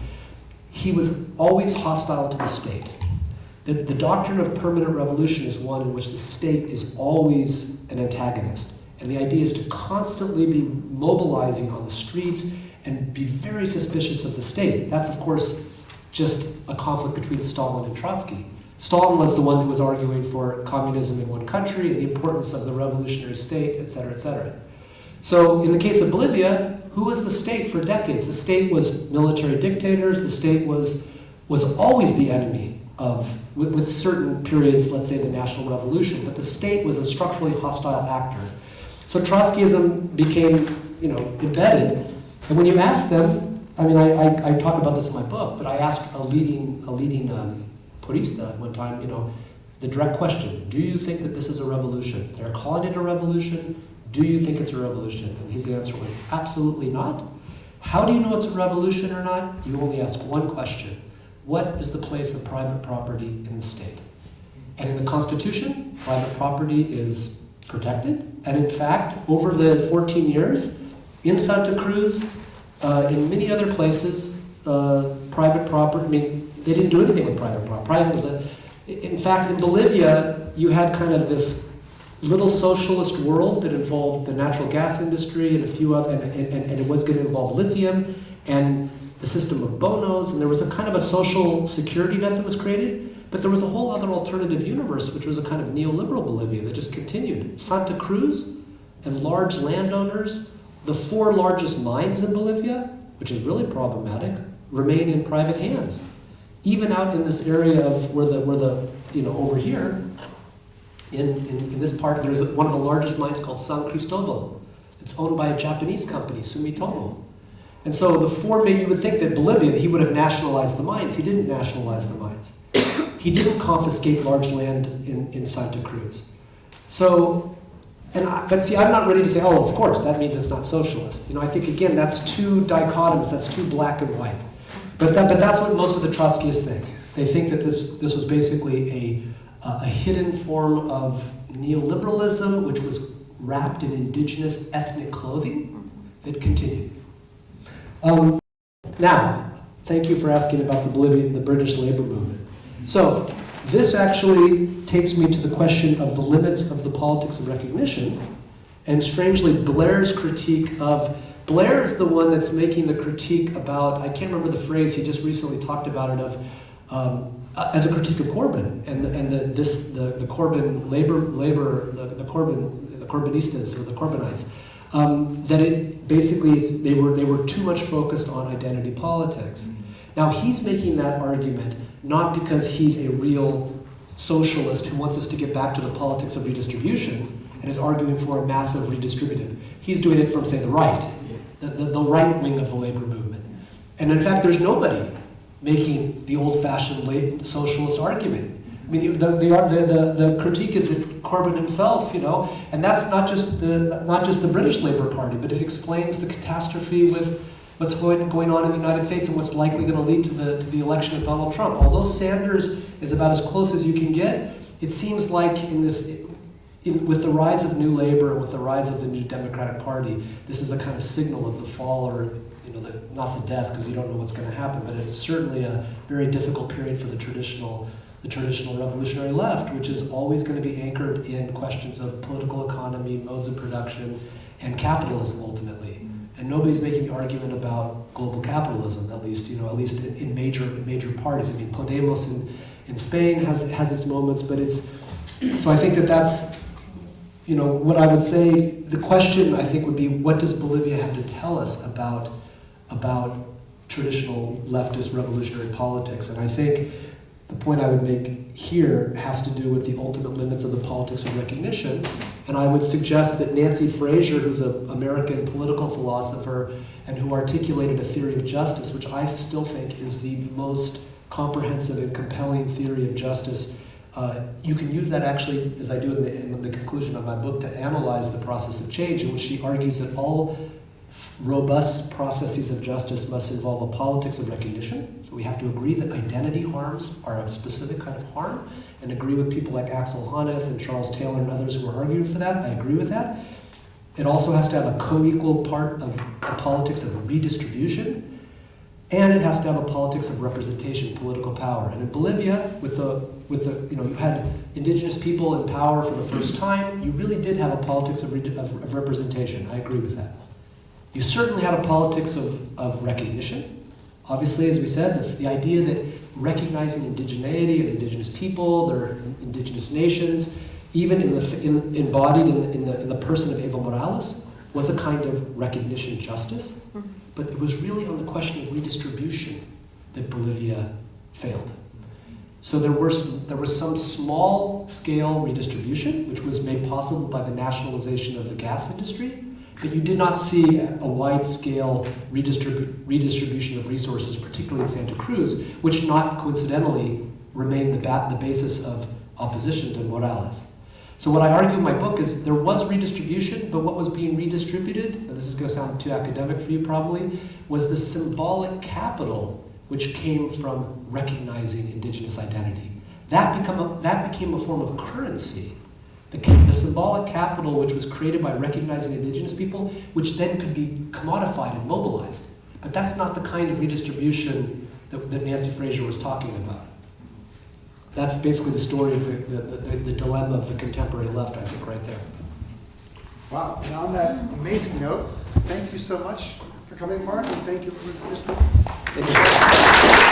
B: he was always hostile to the state. The doctrine of permanent revolution is one in which the state is always an antagonist. And the idea is to constantly be mobilizing on the streets and be very suspicious of the state. That's, of course, just a conflict between Stalin and Trotsky. Stalin was the one who was arguing for communism in one country and the importance of the revolutionary state, et cetera, et cetera. So in the case of Bolivia, who was the state for decades? The state was military dictators. The state was always the enemy of, with certain periods, let's say the National Revolution, but the state was a structurally hostile actor. So Trotskyism became, embedded. And when you ask them, I talk about this in my book, but I asked a leading purista one time, the direct question: do you think that this is a revolution? They're calling it a revolution. Do you think it's a revolution? And his answer was absolutely not. How do you know it's a revolution or not? You only ask one question: what is the place of private property in the state? And in the Constitution, private property is protected. And in fact, over the 14 years, in Santa Cruz, in many other places, private property, they didn't do anything with private property. In fact, in Bolivia, you had kind of this little socialist world that involved the natural gas industry and a few other, and it was going to involve lithium and the system of bonos, and there was a kind of a social security net that was created. But there was a whole other alternative universe, which was a kind of neoliberal Bolivia that just continued. Santa Cruz and large landowners, the 4 largest mines in Bolivia, which is really problematic, remain in private hands. Even out in this area of where the over here, in this part, there's one of the largest mines called San Cristobal. It's owned by a Japanese company, Sumitomo. And so you would think that Bolivia, he would have nationalized the mines. He didn't nationalize the mines. He didn't confiscate large land in Santa Cruz. So, but see, I'm not ready to say, oh, of course, that means it's not socialist. I think, again, that's too dichotomous, that's too black and white. But that's what most of the Trotskyists think. They think that this was basically a hidden form of neoliberalism, which was wrapped in indigenous ethnic clothing that continued. Now, thank you for asking about the British labor movement. So, this actually takes me to the question of the limits of the politics of recognition, and strangely, Blair's critique of, Blair is the one that's making the critique about, I can't remember the phrase, he just recently talked about it, of as a critique of Corbyn, and the Corbyn the Corbynistas, or the Corbynites, that it basically, they were too much focused on identity politics. Now, he's making that argument not because he's a real socialist who wants us to get back to the politics of redistribution and is arguing for a massive redistributive. He's doing it from, say, the right, the right wing of the labor movement. And in fact, there's nobody making the old-fashioned socialist argument. I mean, the critique is that Corbyn himself, and that's not just the British Labour Party, but it explains the catastrophe with what's going on in the United States and what's likely going to lead to the election of Donald Trump. Although Sanders is about as close as you can get, it seems like with the rise of New Labour, with the rise of the New Democratic Party, this is a kind of signal of the fall, or not the death, because you don't know what's going to happen, but it is certainly a very difficult period for the traditional revolutionary left, which is always going to be anchored in questions of political economy, modes of production, and capitalism ultimately. And nobody's making the argument about global capitalism, at least in major parties. I mean, Podemos in Spain has its moments, but so I think that's what I would say. The question, I think, would be, what does Bolivia have to tell us about traditional leftist revolutionary politics? And I think The point I would make here has to do with the ultimate limits of the politics of recognition. And I would suggest that Nancy Fraser, who's an American political philosopher and who articulated a theory of justice, which I still think is the most comprehensive and compelling theory of justice. You can use that actually, as I do in the conclusion of my book, to analyze the process of change, in which she argues that all robust processes of justice must involve a politics of recognition. So we have to agree that identity harms are a specific kind of harm, and agree with people like Axel Honneth and Charles Taylor and others who are arguing for that. I agree with that. It also has to have a co-equal part of a politics of redistribution, and it has to have a politics of representation, political power. And in Bolivia, with the you had indigenous people in power for the first time, you really did have a politics of representation. I agree with that. You certainly had a politics of recognition. Obviously, as we said, the idea that recognizing indigeneity and indigenous people, their indigenous nations, even embodied in the person of Evo Morales, was a kind of recognition justice. Mm-hmm. But it was really on the question of redistribution that Bolivia failed. So there was some small-scale redistribution, which was made possible by the nationalization of the gas industry, but you did not see a wide-scale redistribution of resources, particularly in Santa Cruz, which not coincidentally remained the basis of opposition to Morales. So what I argue in my book is there was redistribution, but what was being redistributed, and this is going to sound too academic for you probably, was the symbolic capital which came from recognizing indigenous identity. That became a form of currency. The symbolic capital which was created by recognizing indigenous people, which then could be commodified and mobilized. But that's not the kind of redistribution that Nancy Fraser was talking about. That's basically the story of the dilemma of the contemporary left, I think, right there.
A: Wow, and on that amazing note, thank you so much for coming, Mark, and thank you for participating.
B: Thank you.